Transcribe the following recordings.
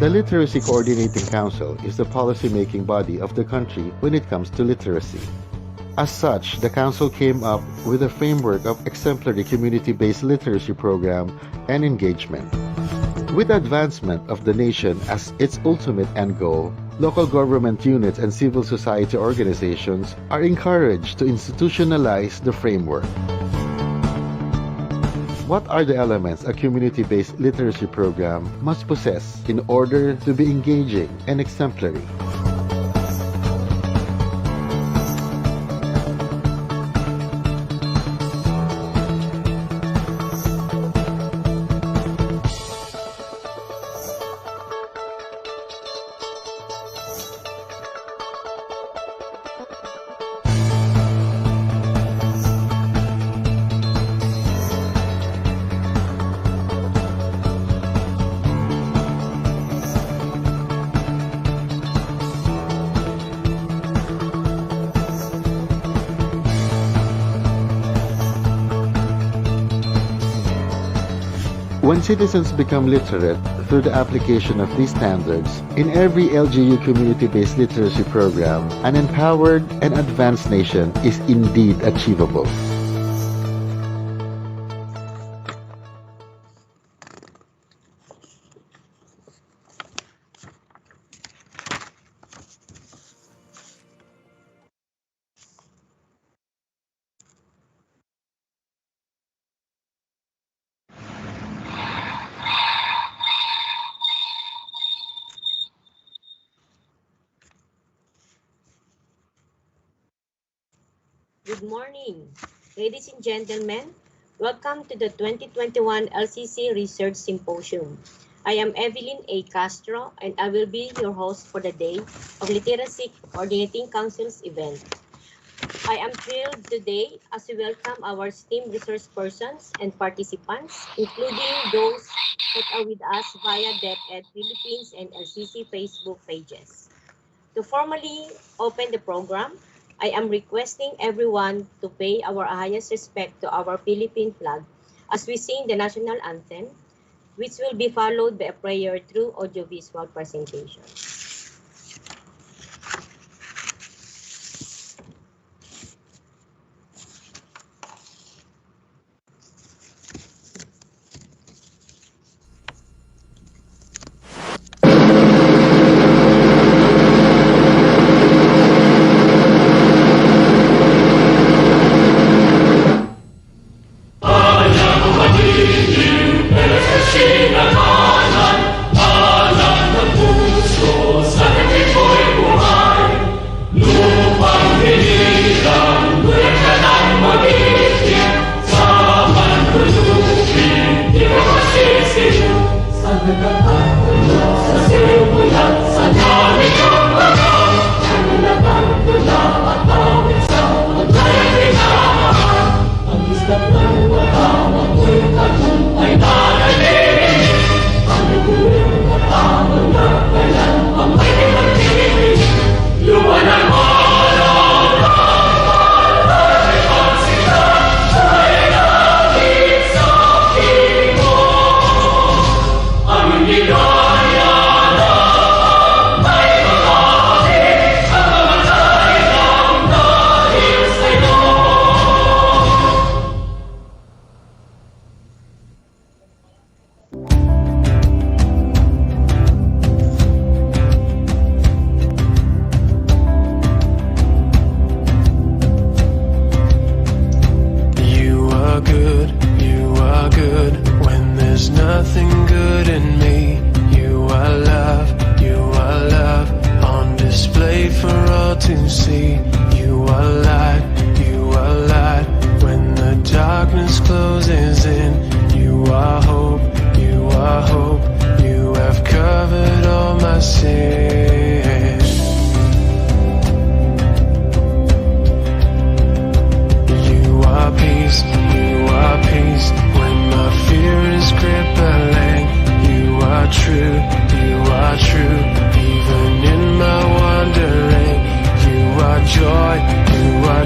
The Literacy Coordinating Council is the policy-making body of the country when it comes to literacy. As such, the Council came up with a framework of exemplary community-based literacy program and engagement. With advancement of the nation as its ultimate end goal, local government units and civil society organizations are encouraged to institutionalize the framework. What are the elements a community-based literacy program must possess in order to be engaging and exemplary? When citizens become literate through the application of these standards, in every LGU community-based literacy program, an empowered and advanced nation is indeed achievable. Good morning, ladies and gentlemen. Welcome to the 2021 LCC Research Symposium. I am Evelyn A. Castro, and I will be your host for the Day of Literacy Coordinating Council's event. I am thrilled today as we welcome our esteemed resource persons and participants, including those that are with us via DepEd Philippines and LCC Facebook pages. To formally open the program, I am requesting everyone to pay our highest respect to our Philippine flag as we sing the national anthem, which will be followed by a prayer through audiovisual presentation.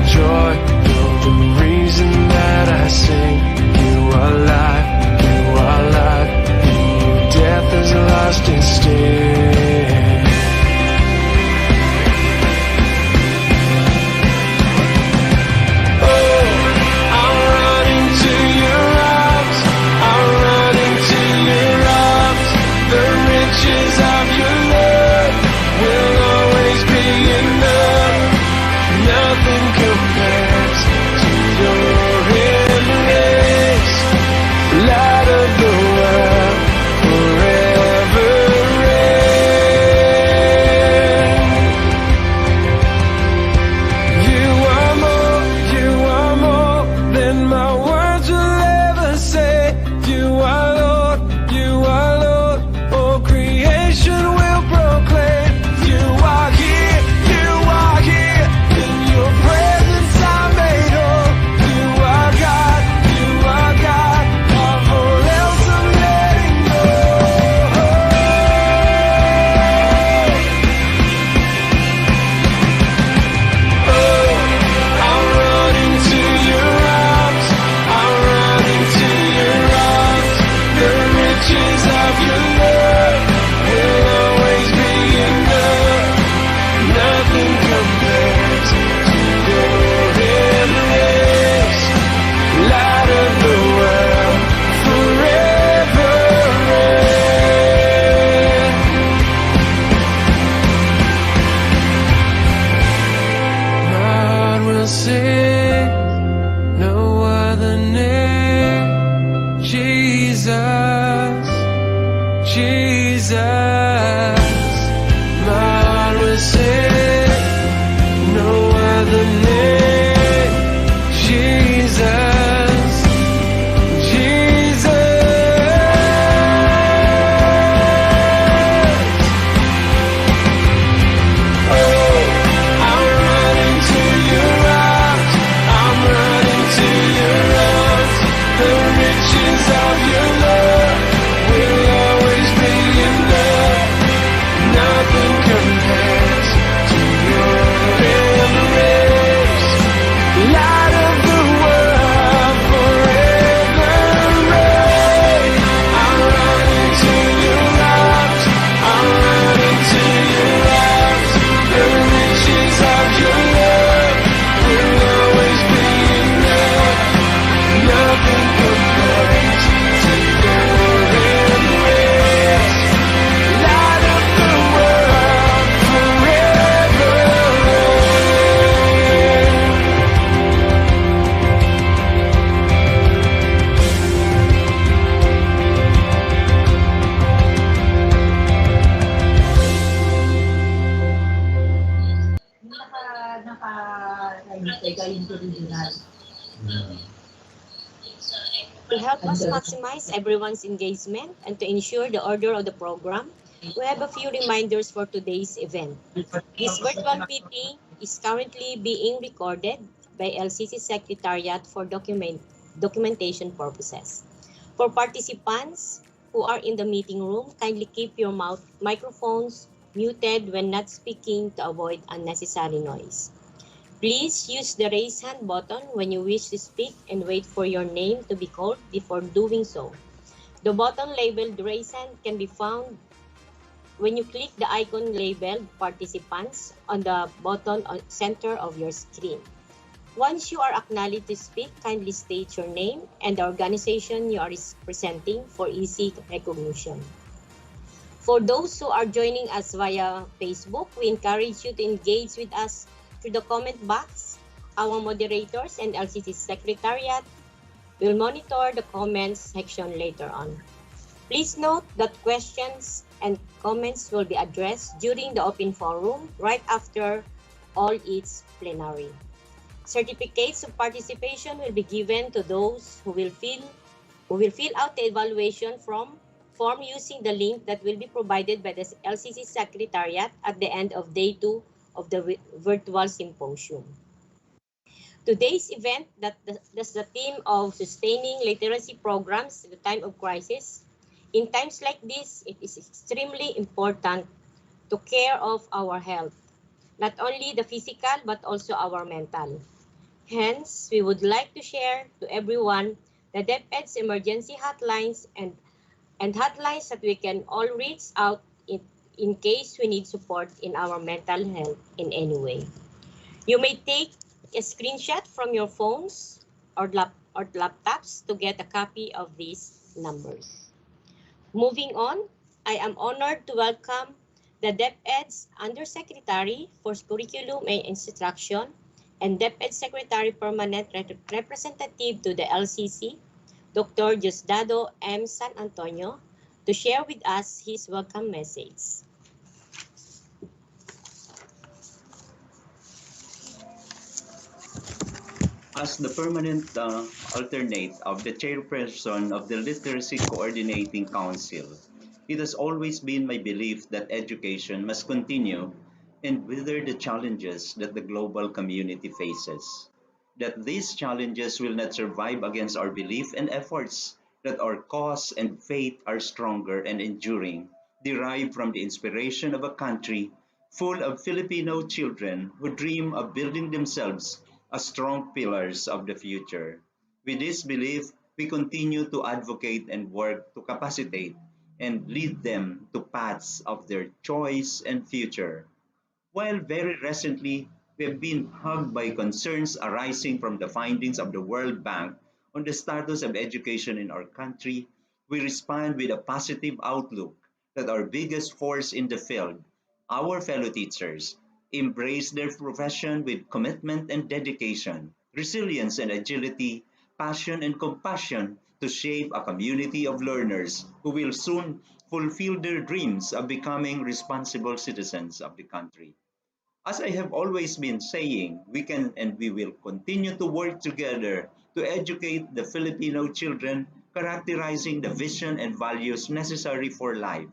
Joy, you're the reason that I sing. You Jesus, my heart will sing, no other name, Jesus, Jesus. Oh, I'm running to your arms, I'm running to your arms, the riches of your love will always be enough. Nothing compares to your embrace. Light of the world, forever reign. I'm running to your arms, I'm running to your arms. The riches of your love will always be enough. Nothing compares to your embrace. Light of the world, forever reign. To help us maximize everyone's engagement and to ensure the order of the program, we have a few reminders for today's event. This virtual meeting is currently being recorded by LCC Secretariat for documentation purposes. For participants who are in the meeting room, kindly keep your microphones muted when not speaking to avoid unnecessary noise. Please use the raise hand button when you wish to speak and wait for your name to be called before doing so. The button labeled raise hand can be found when you click the icon labeled participants on the bottom center of your screen. Once you are acknowledged to speak, kindly state your name and the organization you are representing for easy recognition. For those who are joining us via Facebook, we encourage you to engage with us through the comment box. Our moderators and LCC Secretariat will monitor the comments section later on. Please note that questions and comments will be addressed during the open forum right after all its plenary. Certificates of participation will be given to those who will fill out the evaluation form using the link that will be provided by the LCC Secretariat at the end of day 2 of the virtual symposium. Today's event that's the theme of sustaining literacy programs at the time of crisis. In times like this, it is extremely important to care of our health, not only the physical but also our mental. Hence, we would like to share to everyone the DepEd's emergency hotlines and hotlines that we can all reach out in case we need support in our mental health in any way. You may take a screenshot from your phones or laptops to get a copy of these numbers. Moving on, I am honored to welcome the DepEd's Undersecretary for Curriculum and Instruction and DepEd Secretary Permanent Representative to the LCC, Dr. Diosdado M. San Antonio, to share with us his welcome message. As the permanent alternate of the chairperson of the Literacy Coordinating Council, it has always been my belief that education must continue and weather the challenges that the global community faces. That these challenges will not survive against our belief and efforts, that our cause and faith are stronger and enduring, derived from the inspiration of a country full of Filipino children who dream of building themselves as strong pillars of the future. With this belief, we continue to advocate and work to capacitate and lead them to paths of their choice and future. While very recently, we have been hugged by concerns arising from the findings of the World Bank on the status of education in our country, we respond with a positive outlook that our biggest force in the field, our fellow teachers, embrace their profession with commitment and dedication, resilience and agility, passion and compassion, to shape a community of learners who will soon fulfill their dreams of becoming responsible citizens of the country. As I have always been saying, we can and we will continue to work together to educate the Filipino children, characterizing the vision and values necessary for life.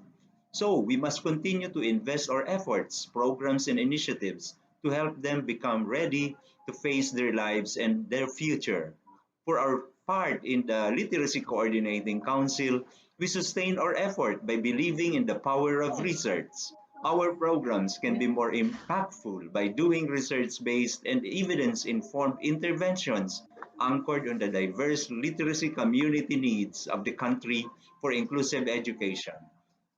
So we must continue to invest our efforts, programs, and initiatives to help them become ready to face their lives and their future. For our part in the Literacy Coordinating Council, we sustain our effort by believing in the power of research. Our programs can be more impactful by doing research based and evidence informed interventions anchored on the diverse literacy community needs of the country for inclusive education.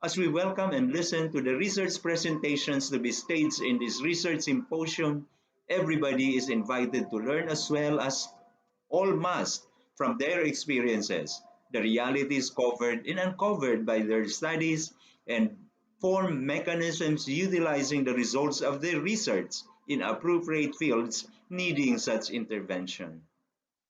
As we welcome and listen to the research presentations to be staged in this research symposium, everybody is invited to learn as well as all must from their experiences, the realities covered and uncovered by their studies, and form mechanisms utilizing the results of their research in appropriate fields needing such intervention.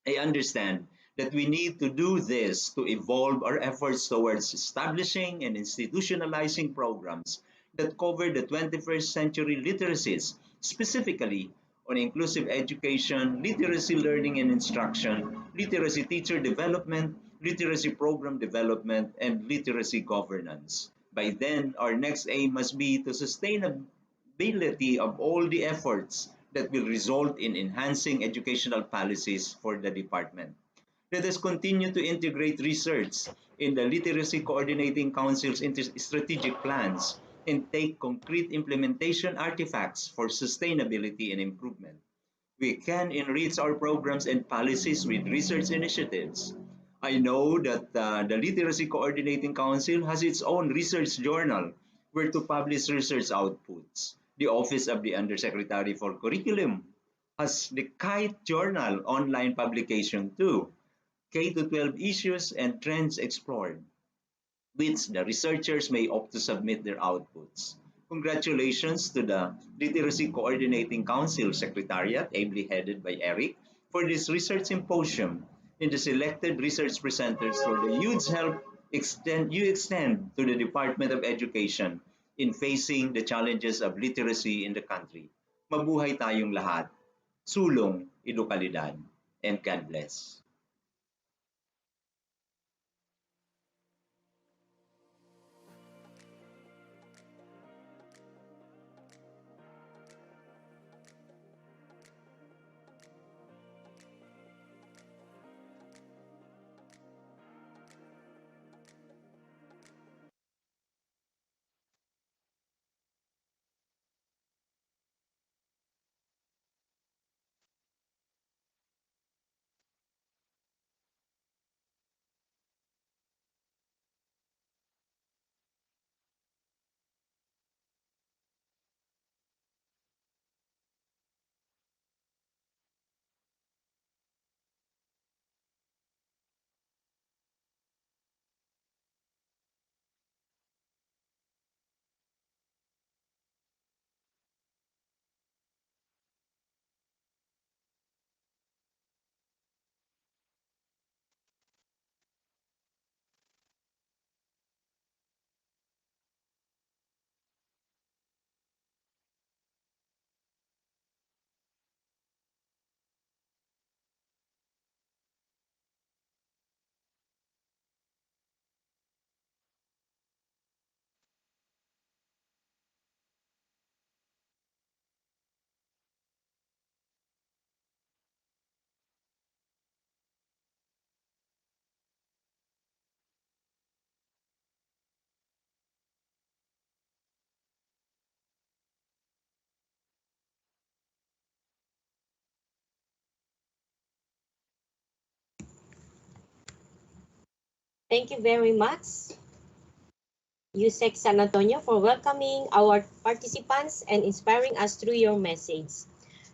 I understand that we need to do this to evolve our efforts towards establishing and institutionalizing programs that cover the 21st century literacies, specifically on inclusive education, literacy learning and instruction, literacy teacher development, literacy program development, and literacy governance. By then, our next aim must be to sustainability of all the efforts that will result in enhancing educational policies for the department. Let us continue to integrate research in the Literacy Coordinating Council's strategic plans and take concrete implementation artifacts for sustainability and improvement. We can enrich our programs and policies with research initiatives. I know that the Literacy Coordinating Council has its own research journal where to publish research outputs. The Office of the Undersecretary for Curriculum has the Kite Journal online publication too, K to 12 issues and trends explored, which the researchers may opt to submit their outputs. Congratulations to the Literacy Coordinating Council Secretariat, ably headed by Eric, for this research symposium and the selected research presenters for the huge help you extend to the Department of Education in facing the challenges of literacy in the country. Mabuhay tayong lahat. Sulong, edukalidad, and God bless. Thank you very much, USEC San Antonio, for welcoming our participants and inspiring us through your message.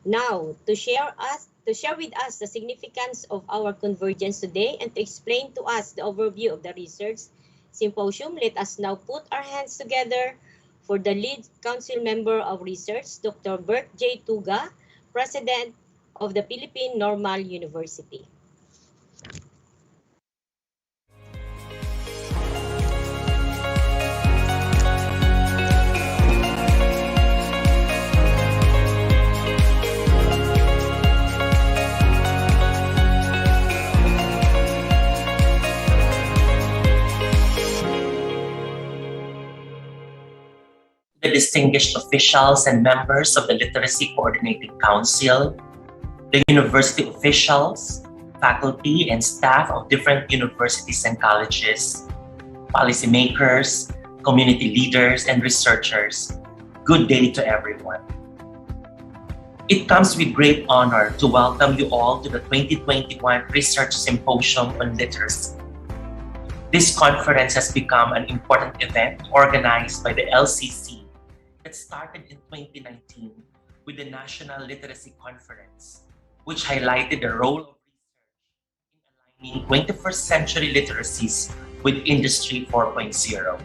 Now, to share with us the significance of our convergence today and to explain to us the overview of the research symposium, let us now put our hands together for the lead council member of research, Dr. Bert J. Tuga, President of the Philippine Normal University. the distinguished officials and members of the Literacy Coordinating Council, the university officials, faculty, and staff of different universities and colleges, policymakers, community leaders, and researchers. Good day to everyone. It comes with great honor to welcome you all to the 2021 Research Symposium on Literacy. This conference has become an important event organized by the LCC that started in 2019 with the National Literacy Conference, which highlighted the role of research in aligning 21st century literacies with Industry 4.0.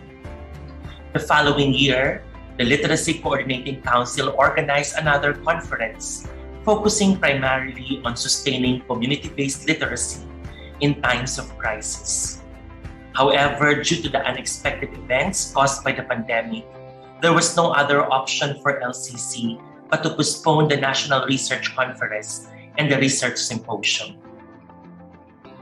The following year, the Literacy Coordinating Council organized another conference focusing primarily on sustaining community-based literacy in times of crisis. However, due to the unexpected events caused by the pandemic, there was no other option for LCC but to postpone the National Research Conference and the Research Symposium.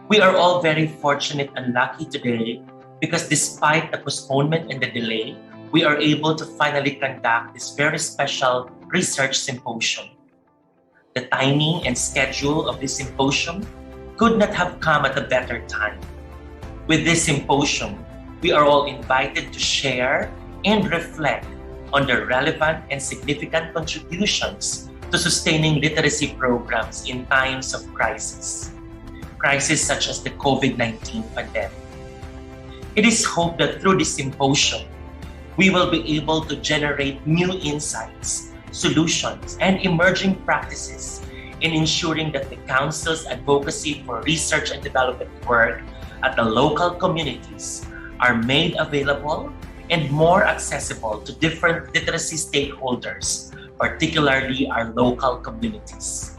We are all very fortunate and lucky today because despite the postponement and the delay, we are able to finally conduct this very special research symposium. The timing and schedule of this symposium could not have come at a better time. With this symposium, we are all invited to share and reflect on the relevant and significant contributions to sustaining literacy programs in times of crisis such as the COVID-19 pandemic. It is hoped that through this symposium, we will be able to generate new insights, solutions, and emerging practices in ensuring that the Council's advocacy for research and development work at the local communities are made available and more accessible to different literacy stakeholders, particularly our local communities.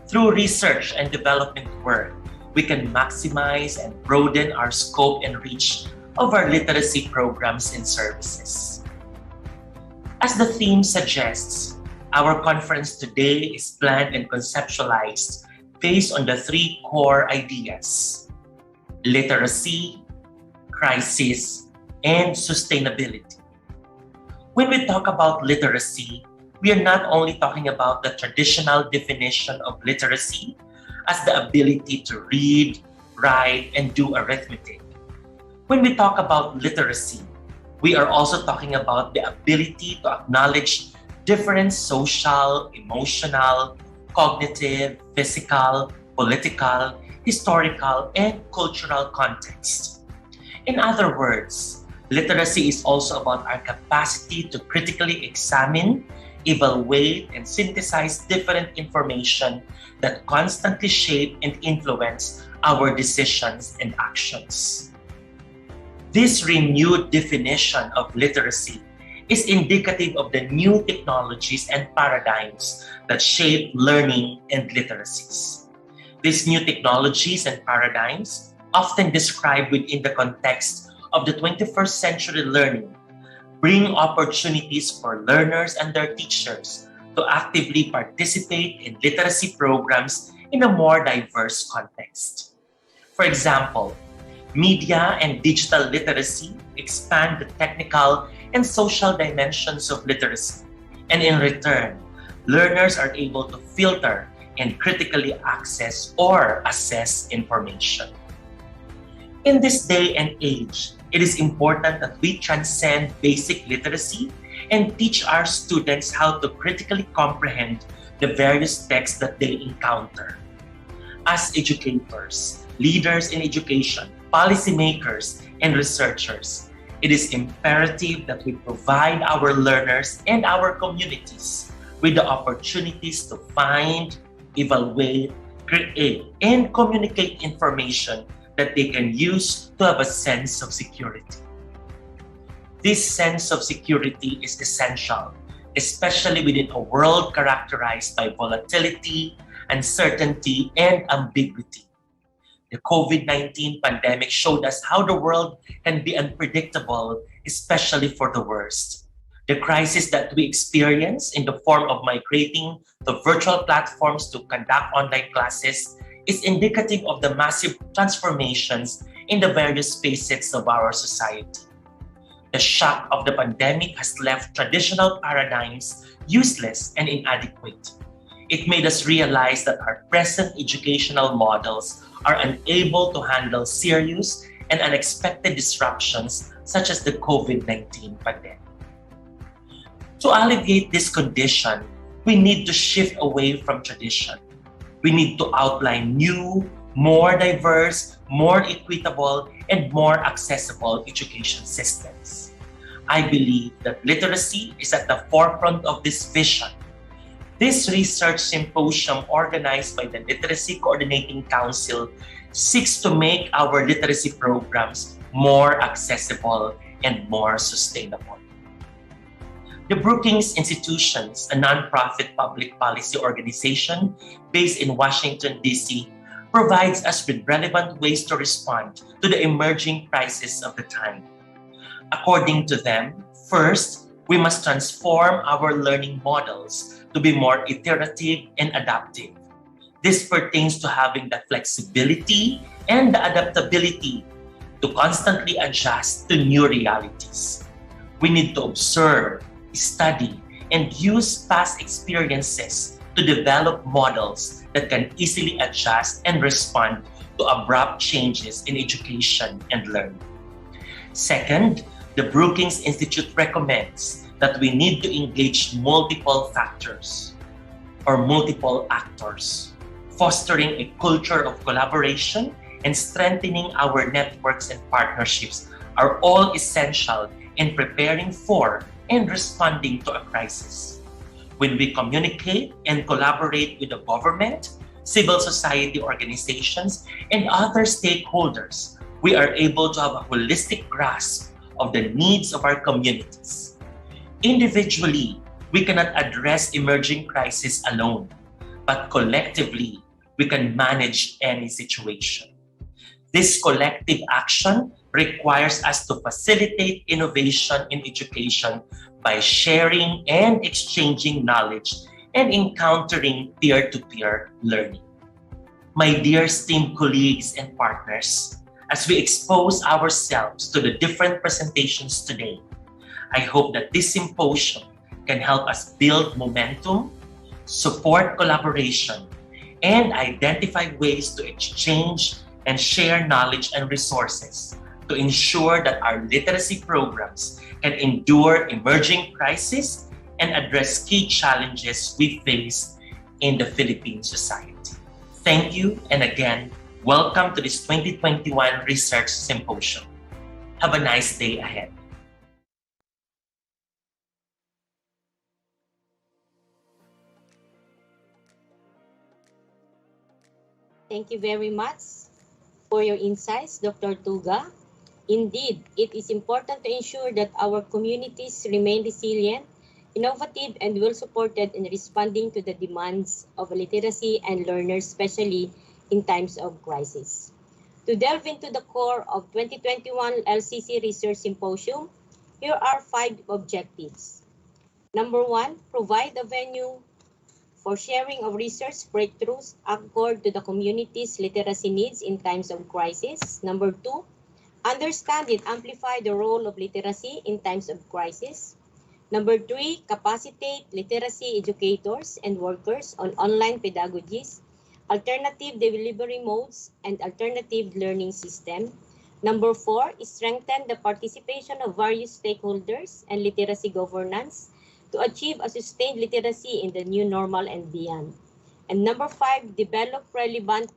Through research and development work, we can maximize and broaden our scope and reach of our literacy programs and services. As the theme suggests, our conference today is planned and conceptualized based on the three core ideas: literacy, crisis, and sustainability. When we talk about literacy, we are not only talking about the traditional definition of literacy as the ability to read, write, and do arithmetic. When we talk about literacy, we are also talking about the ability to acknowledge different social, emotional, cognitive, physical, political, historical, and cultural contexts. In other words, literacy is also about our capacity to critically examine, evaluate, and synthesize different information that constantly shape and influence our decisions and actions. This renewed definition of literacy is indicative of the new technologies and paradigms that shape learning and literacies. These new technologies and paradigms, often described within the context of the 21st century learning, bring opportunities for learners and their teachers to actively participate in literacy programs in a more diverse context. For example, media and digital literacy expand the technical and social dimensions of literacy, and in return, learners are able to filter and critically access or assess information. In this day and age, it is important that we transcend basic literacy and teach our students how to critically comprehend the various texts that they encounter. As educators, leaders in education, policymakers, and researchers, it is imperative that we provide our learners and our communities with the opportunities to find, evaluate, create, and communicate information that they can use to have a sense of security. This sense of security is essential, especially within a world characterized by volatility, uncertainty, and ambiguity. The COVID-19 pandemic showed us how the world can be unpredictable, especially for the worst. The crisis that we experience in the form of migrating to virtual platforms to conduct online classes is indicative of the massive transformations in the various facets of our society. The shock of the pandemic has left traditional paradigms useless and inadequate. It made us realize that our present educational models are unable to handle serious and unexpected disruptions such as the COVID-19 pandemic. To alleviate this condition, we need to shift away from tradition. We need to outline new, more diverse, more equitable, and more accessible education systems. I believe that literacy is at the forefront of this vision. This research symposium organized by the Literacy Coordinating Council seeks to make our literacy programs more accessible and more sustainable. The Brookings Institutions, a nonprofit public policy organization based in Washington, D.C., provides us with relevant ways to respond to the emerging crisis of the time. According to them, first, we must transform our learning models to be more iterative and adaptive. This pertains to having the flexibility and the adaptability to constantly adjust to new realities. We need to observe, study, and use past experiences to develop models that can easily adjust and respond to abrupt changes in education and learning. Second, the Brookings Institute recommends that we need to engage multiple factors or multiple actors, fostering a culture of collaboration and strengthening our networks and partnerships are all essential in preparing for and responding to a crisis. When we communicate and collaborate with the government, civil society organizations, and other stakeholders, we are able to have a holistic grasp of the needs of our communities. Individually, we cannot address emerging crises alone, but collectively, we can manage any situation. This collective action requires us to facilitate innovation in education by sharing and exchanging knowledge and encountering peer-to-peer learning. My dear esteemed colleagues and partners, as we expose ourselves to the different presentations today, I hope that this symposium can help us build momentum, support collaboration, and identify ways to exchange and share knowledge and resources to ensure that our literacy programs can endure emerging crises and address key challenges we face in the Philippine society. Thank you, and again, welcome to this 2021 Research Symposium. Have a nice day ahead. Thank you very much for your insights, Dr. Tuga. Indeed, it is important to ensure that our communities remain resilient, innovative, and well-supported in responding to the demands of literacy and learners, especially in times of crisis. To delve into the core of 2021 LCC Research Symposium, here are 5 objectives. Number 1, provide a venue for sharing of research breakthroughs accord to the community's literacy needs in times of crisis. Number 2, understand and amplify the role of literacy in times of crisis. Number 3, capacitate literacy educators and workers on online pedagogies, alternative delivery modes, and alternative learning system. Number 4, strengthen the participation of various stakeholders and literacy governance to achieve a sustained literacy in the new normal and beyond. And number 5, develop relevant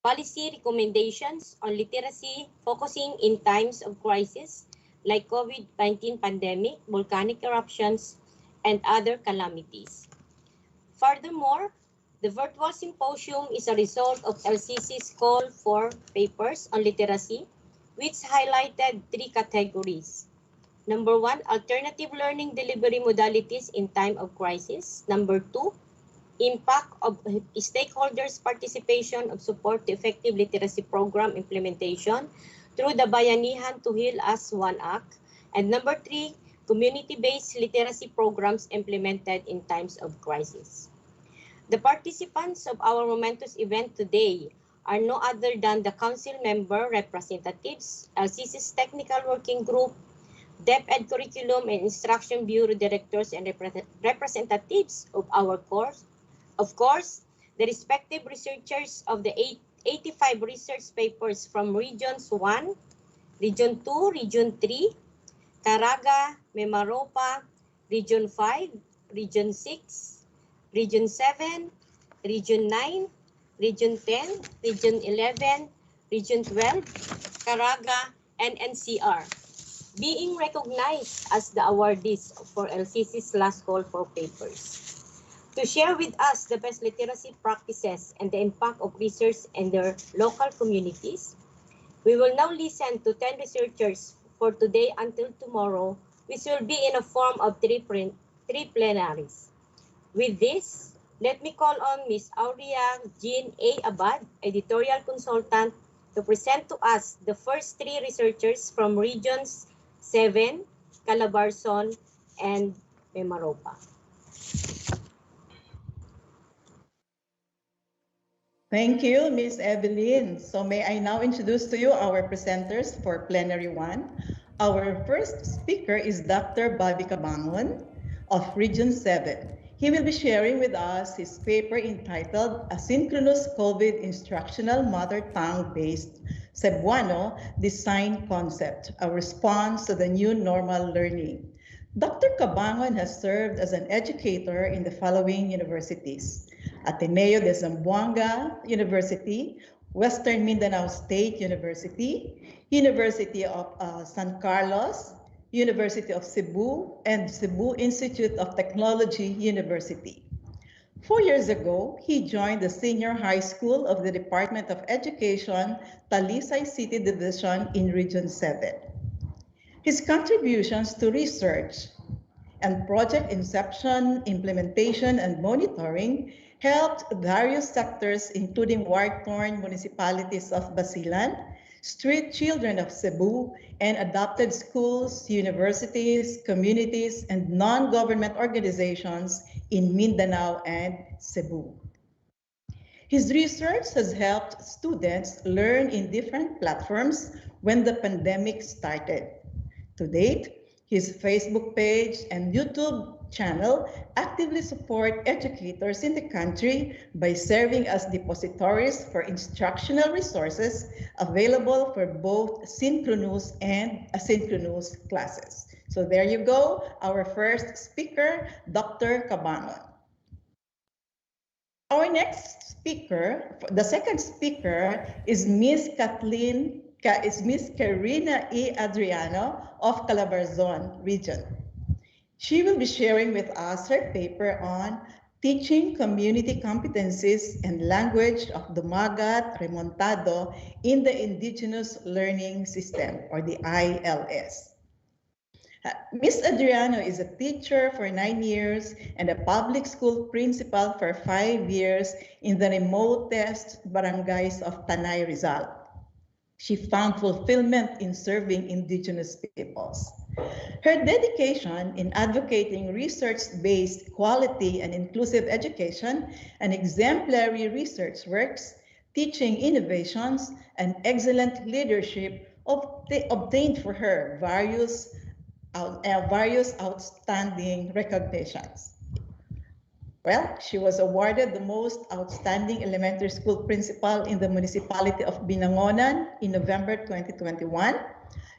policy recommendations on literacy focusing in times of crisis like COVID-19 pandemic, volcanic eruptions, and other calamities. Furthermore, the virtual symposium is a result of LCC's call for papers on literacy, which highlighted 3 categories. Number 1, alternative learning delivery modalities in time of crisis. Number 2, impact of stakeholders' participation of support to effective literacy program implementation through the Bayanihan to Heal as One Act. And number 3, community-based literacy programs implemented in times of crisis. The participants of our momentous event today are no other than the council member representatives, LCC's technical working group, DepEd Curriculum and Instruction Bureau directors and representatives of our course. Of course, the respective researchers of the 85 research papers from Regions 1, Region 2, Region 3, Caraga, Mimaropa, Region 5, Region 6, Region 7, Region 9, Region 10, Region 11, Region 12, Caraga, and NCR, being recognized as the awardees for LCC's last call for papers. To share with us the best literacy practices and the impact of research in their local communities, we will now listen to 10 researchers for today until tomorrow, which will be in a form of three plenaries. With this, let me call on Ms. Aurea Jean A. Abad, editorial consultant, to present to us the first three researchers from Regions 7, Calabarzon, and Mimaropa. Thank you, Ms. Evelyn. So may I now introduce to you our presenters for Plenary 1. Our first speaker is Dr. Bobby Cabangon of Region 7. He will be sharing with us his paper entitled Asynchronous COVID Instructional Mother Tongue-Based Cebuano Design Concept, a response to the new normal learning. Dr. Cabangon has served as an educator in the following universities: Ateneo de Zamboanga University, Western Mindanao State University, University of San Carlos, University of Cebu, and Cebu Institute of Technology University. 4 years ago, he joined the Senior High School of the Department of Education, Talisay City Division in Region 7. His contributions to research and project inception, implementation, and monitoring helped various sectors, including war-torn municipalities of Basilan, street children of Cebu, and adopted schools, universities, communities, and non-government organizations in Mindanao and Cebu. His research has helped students learn in different platforms when the pandemic started. To date, his Facebook page and YouTube channel actively support educators in the country by serving as depositories for instructional resources available for both synchronous and asynchronous classes. So there you go, our first speaker, Dr. Cabangon. Our next speaker, the second speaker, is Miss Karina E. Adriano of Calabarzon region. She will be sharing with us her paper on teaching community competencies and language of Dumagat Remontado in the Indigenous Learning System, or the ILS. Ms. Adriano is a teacher for 9 years and a public school principal for 5 years in the remotest barangays of Tanay, Rizal. She found fulfillment in serving indigenous peoples. Her dedication in advocating research-based quality and inclusive education and exemplary research works, teaching innovations, and excellent leadership obtained for her various outstanding recognitions. Well, she was awarded the most outstanding elementary school principal in the municipality of Binangonan in November 2021.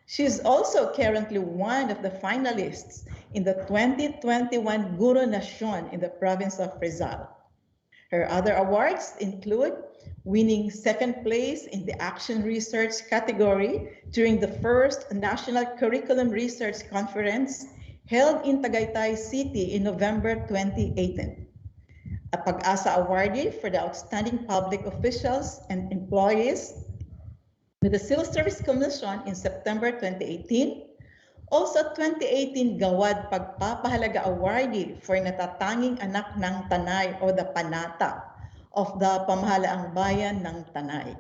She is also currently one of the finalists in the 2021 Guru Nation in the province of Rizal. Her other awards include winning second place in the Action Research category during the first National Curriculum Research Conference held in Tagaytay City in November 2018. A Pag-asa awardee for the outstanding public officials and employees with the Civil Service Commission in September 2018. Also 2018 Gawad Pagpapahalaga awardee for natatanging anak ng Tanay o the Panata of the Pamahalaang Bayan ng Tanay.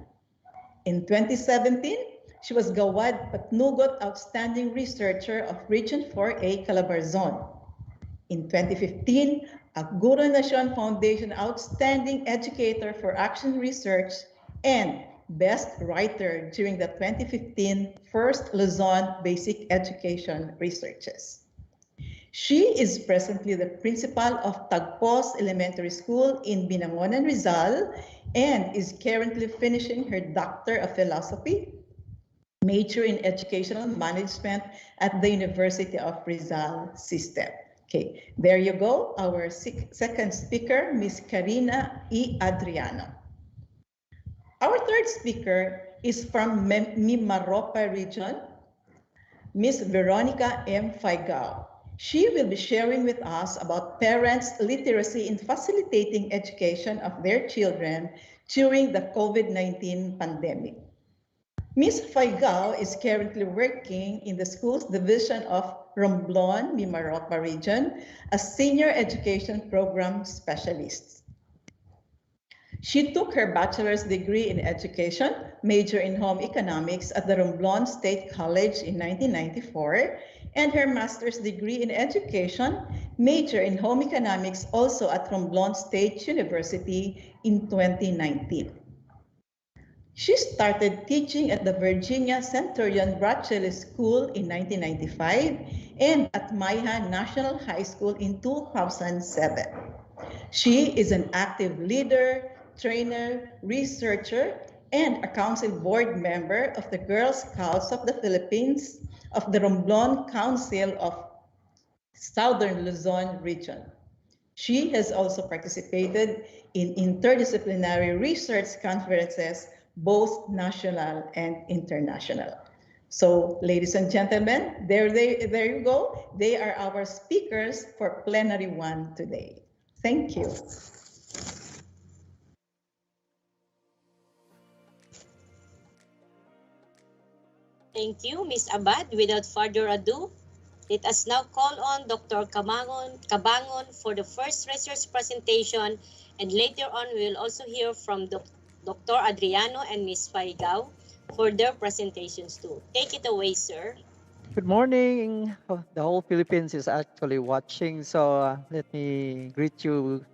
In 2017, she was Gawad Patnugot Outstanding Researcher of Region 4A Calabarzon. In 2015, a Guru Nation Foundation Outstanding Educator for Action Research and Best Writer during the 2015 First Luzon Basic Education Researches. She is presently the principal of Tagpos Elementary School in Binangonan, Rizal, and is currently finishing her Doctor of Philosophy, major in Educational Management at the University of Rizal System. Okay, there you go, our second speaker, Ms. Karina E. Adriano. Our third speaker is from Mimaropa region, Ms. Veronica M. Faigao. She will be sharing with us about parents' literacy in facilitating education of their children during the COVID-19 pandemic. Ms. Faigao is currently working in the school's division of Romblon, Mimaropa region as Senior Education Program Specialist. She took her bachelor's degree in education, major in home economics at the Romblon State College in 1994, and her master's degree in education, major in home economics also at Romblon State University in 2019. She started teaching at the Virginia Centurion Brachelli School in 1995 and at Maiha National High School in 2007. She is an active leader, trainer, researcher, and a council board member of the Girl Scouts of the Philippines of the Romblon Council of Southern Luzon region. She has also participated in interdisciplinary research conferences, both national and international. So, ladies and gentlemen, there you go. They are our speakers for Plenary 1 today. Thank you. Thank you, Ms. Abad. Without further ado, let us now call on Dr. Cabangon for the first research presentation, and later on we will also hear from Dr. Adriano and Ms. Faigao for their presentations too. Take it away, sir. Good morning. Oh, the whole Philippines is actually watching. So let me greet you,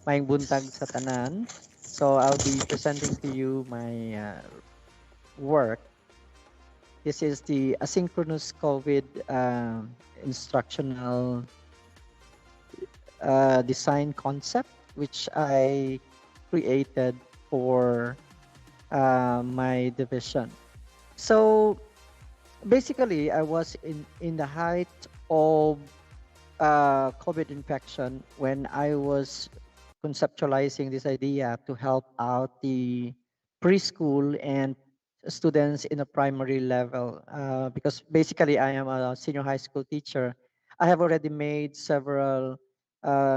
maayong buntag sa tanan. So I'll be presenting to you my work. This is the asynchronous COVID instructional design concept, which I created for my division. So basically, I was in the height of COVID infection when I was conceptualizing this idea to help out the preschool and students in a primary level. Because basically, I am a senior high school teacher. I have already made several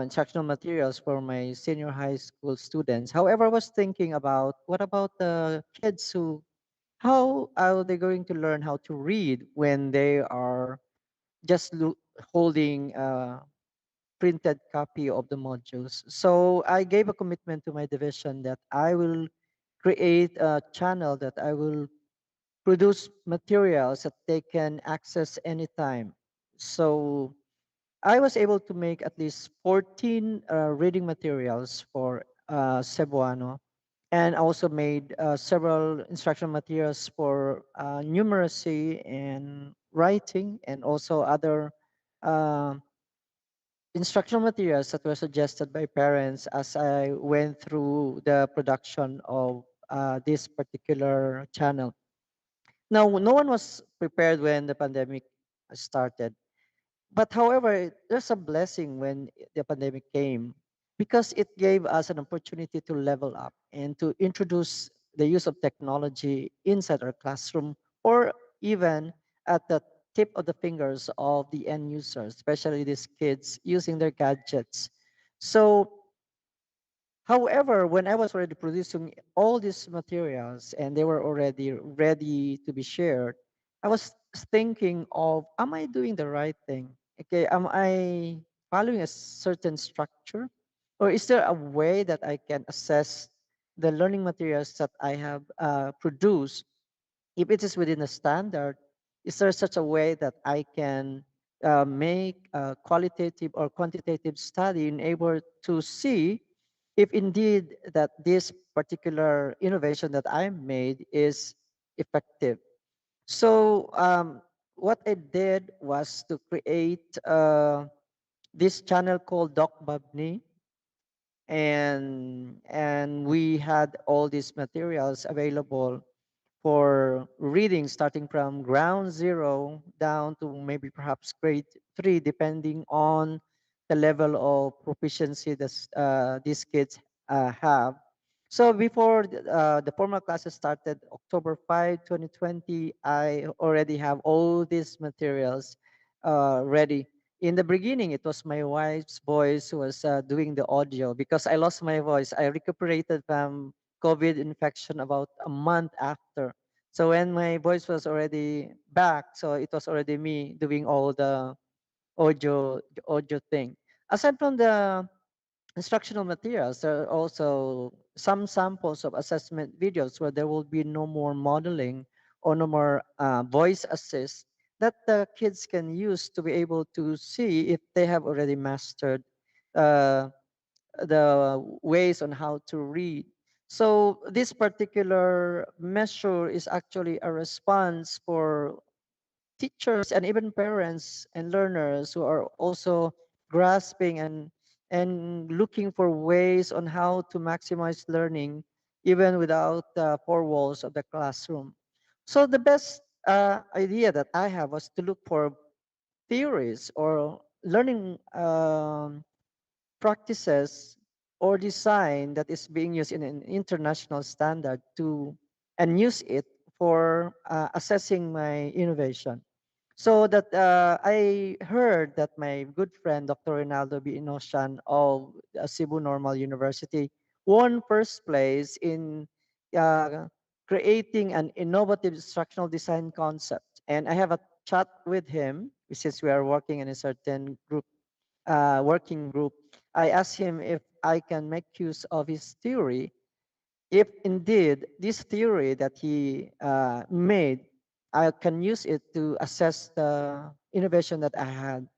instructional materials for my senior high school students. However, I was thinking about what about the kids who how are they going to learn how to read when they are just holding a printed copy of the modules? So I gave a commitment to my division that I will create a channel that I will produce materials that they can access anytime. So I was able to make at least 14 reading materials for Cebuano, and also made several instructional materials for numeracy and writing, and also other uh, instructional materials that were suggested by parents as I went through the production of this particular channel. Now, no one was prepared when the pandemic started. But however, there's a blessing when the pandemic came because it gave us an opportunity to level up and to introduce the use of technology inside our classroom, or even at the tip of the fingers of the end users, especially these kids using their gadgets. So however, when I was already producing all these materials and they were already ready to be shared, I was thinking of, am I doing the right thing? Okay, am I following a certain structure? Or is there a way that I can assess the learning materials that I have produced? If it is within a standard, is there such a way that I can make a qualitative or quantitative study in able to see if indeed that this particular innovation that I made is effective. So what I did was to create this channel called Doc Babni, and we had all these materials available for reading starting from ground zero down to maybe perhaps grade three, depending on the level of proficiency that these kids have. So before the formal classes started October 5, 2020, I already have all these materials ready. In the beginning, it was my wife's voice who was doing the audio because I lost my voice. I recuperated from COVID infection about a month after. So when my voice was already back, so it was already me doing all the audio thing. Aside from the instructional materials, there are also some samples of assessment videos where there will be no more modeling or no more voice assist that the kids can use to be able to see if they have already mastered uh, the ways on how to read. So this particular measure is actually a response for teachers and even parents and learners who are also grasping and looking for ways on how to maximize learning even without the four walls of the classroom. So the best idea that I have was to look for theories or learning practices or design that is being used in an international standard to and use it for assessing my innovation. So that I heard that my good friend Dr. Ronaldo B. Inoshan of Cebu Normal University won first place in uh, creating an innovative instructional design concept. And I have a chat with him since we are working in a certain group working group. I asked him if I can make use of his theory, if indeed this theory that he made, I can use it to assess the innovation that I had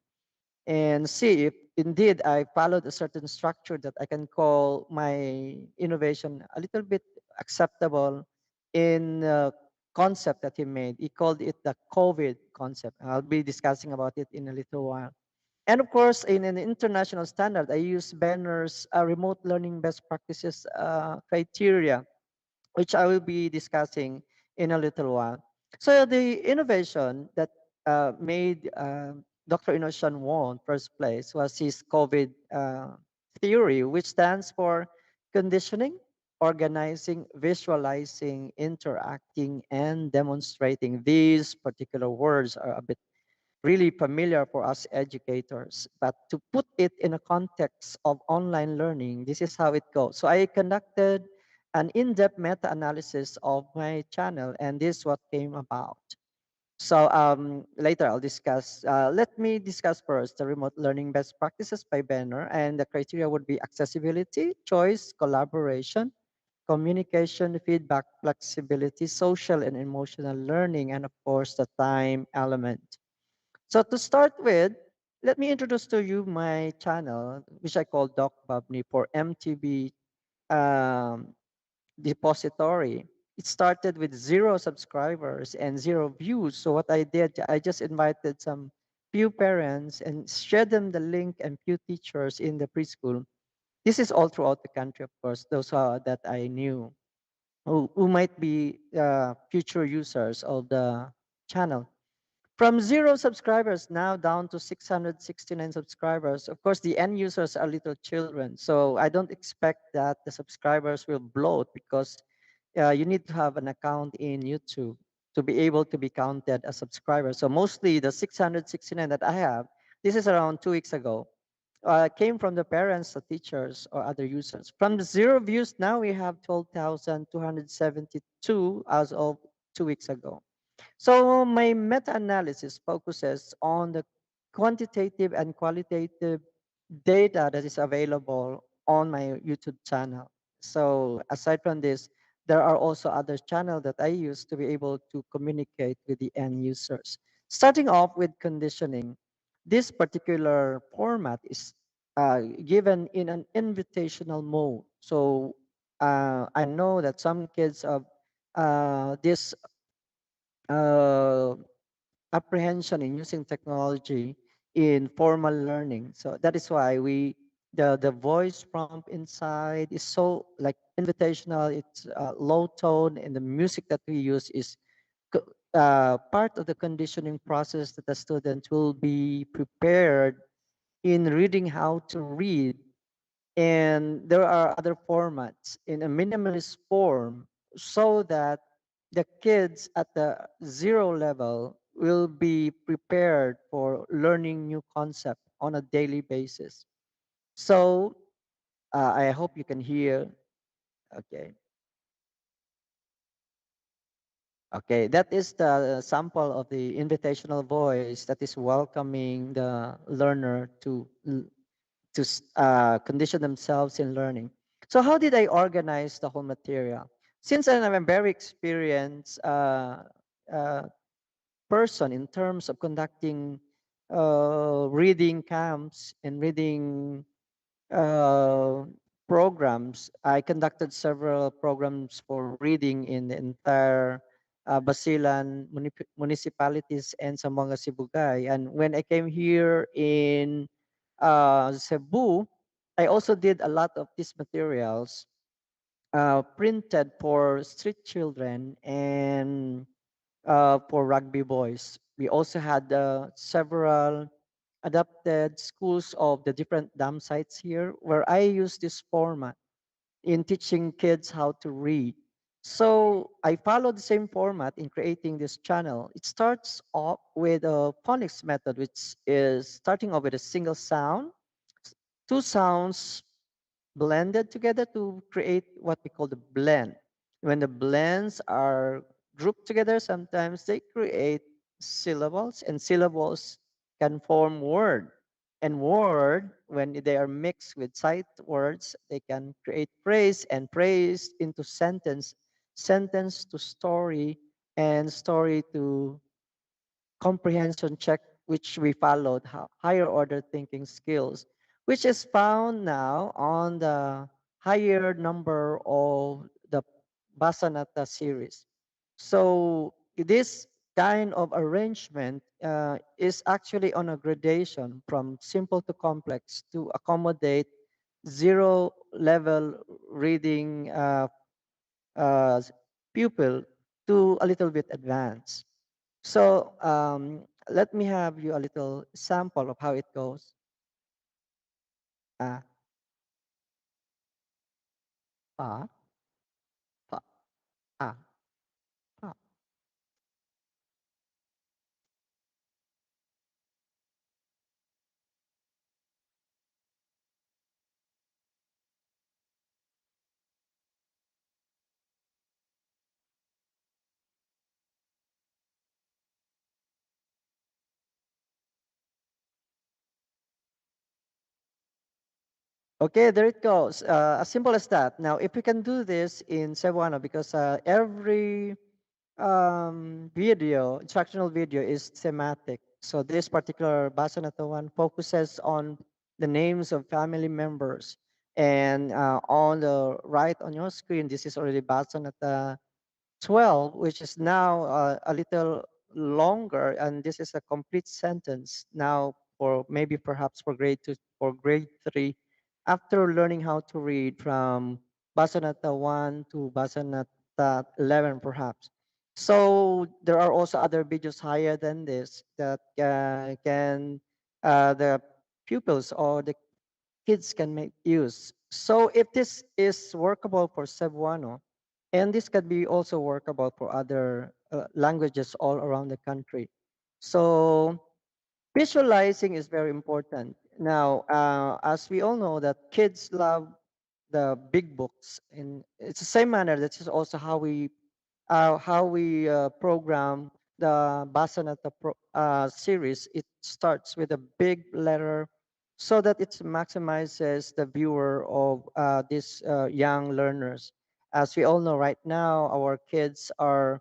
and see if indeed I followed a certain structure that I can call my innovation a little bit acceptable in the concept that he made. He called it the COVID concept. I'll be discussing about it in a little while. And of course, in an international standard, I use Banner's remote learning best practices criteria, which I will be discussing in a little while. So the innovation that made Dr. Inoshan won first place was his COVID theory, which stands for conditioning, organizing, visualizing, interacting, and demonstrating. These particular words are a bit really familiar for us educators. But to put it in a context of online learning, this is how it goes. So I conducted an in-depth meta-analysis of my channel, and this is what came about. So later I'll discuss. Let me discuss first the remote learning best practices by Banner, and the criteria would be accessibility, choice, collaboration, communication, feedback, flexibility, social and emotional learning, and of course the time element. So to start with, let me introduce to you my channel, which I call Doc Babni for MTB um, Depository. It started with 0 subscribers and 0 views. So what I did, I just invited some few parents and shared them the link and few teachers in the preschool. This is all throughout the country, of course, those that I knew who might be future users of the channel. From 0 subscribers now down to 669 subscribers. Of course, the end users are little children. So I don't expect that the subscribers will bloat because you need to have an account in YouTube to be able to be counted as subscribers. So mostly the 669 that I have, this is around 2 weeks ago, came from the parents, the teachers, or other users. From the 0 views, now we have 12,272 as of 2 weeks ago. So my meta-analysis focuses on the quantitative and qualitative data that is available on my YouTube channel. So aside from this, there are also other channels that I use to be able to communicate with the end users. Starting off with conditioning, this particular format is given in an invitational mode. So I know that some kids have this uh, apprehension in using technology in formal learning. So that is why the voice prompt inside is so like invitational. It's low tone, and the music that we use is part of the conditioning process that the student will be prepared in reading how to read. And there are other formats in a minimalist form so that the kids at the zero level will be prepared for learning new concept on a daily basis. So I hope you can hear. Okay. Okay, that is the sample of the invitational voice that is welcoming the learner to condition themselves in learning. So how did I organize the whole material? Since I'm a very experienced uh, person in terms of conducting reading camps and reading uh, programs, I conducted several programs for reading in the entire Basilan municipalities and Zamboanga Sibugay. And when I came here in Cebu, I also did a lot of these materials printed for street children and for rugby boys. We also had several adapted schools of the different dam sites here where I use this format in teaching kids how to read. So I follow the same format in creating this channel. It starts off with a phonics method, which is starting off with a single sound, two sounds blended together to create what we call the blend. When the blends are grouped together, sometimes they create syllables, and syllables can form word. And word, when they are mixed with sight words, they can create phrase, and phrase into sentence, sentence to story, and story to comprehension check, which we followed, higher order thinking skills, which is found now on the higher number of the Basanata series. So this kind of arrangement is actually on a gradation from simple to complex to accommodate zero level reading uh, pupil to a little bit advanced. So let me have you a little sample of how it goes. Ah, pa, pa, ah, pa. Okay, there it goes. As simple as that. Now, if we can do this in Cebuano, because every video, instructional video is thematic. So this particular Basanata one focuses on the names of family members. And on the right on your screen, this is already Basanata 12, which is now a little longer, and this is a complete sentence now for maybe perhaps for grade 2 or grade 3, after learning how to read from Basanata 1 to Basanata 11 perhaps. So there are also other videos higher than this that can the pupils or the kids can make use. So if this is workable for Cebuano, and this can be also workable for other languages all around the country. So visualizing is very important. Now, as we all know that kids love the big books, and it's the same manner. This is also how we program the Basanata series. It starts with a big letter so that it maximizes the viewer of these young learners. As we all know right now, our kids are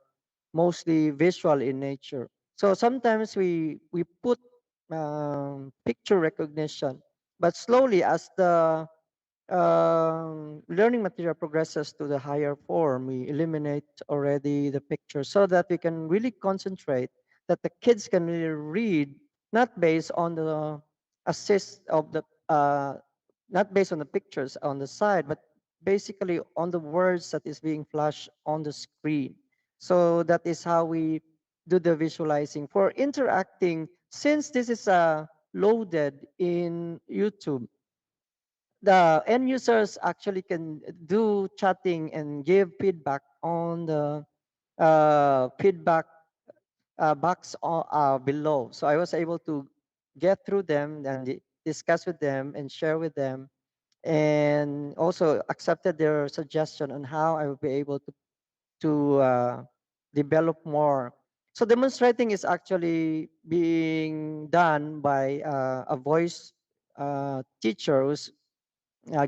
mostly visual in nature. So sometimes we put picture recognition But slowly, as the learning material progresses to the higher form, we eliminate already the picture so that we can really concentrate, that the kids can really read, not based on the assist of the not based on the pictures on the side, but basically on the words that is being flashed on the screen. So that is how we do the visualizing. For interacting, since this is loaded in YouTube, the end users actually can do chatting and give feedback on the feedback box below. So I was able to get through them and discuss with them and share with them, and also accepted their suggestion on how I will be able to develop more. So demonstrating is actually being done by a voice teacher who's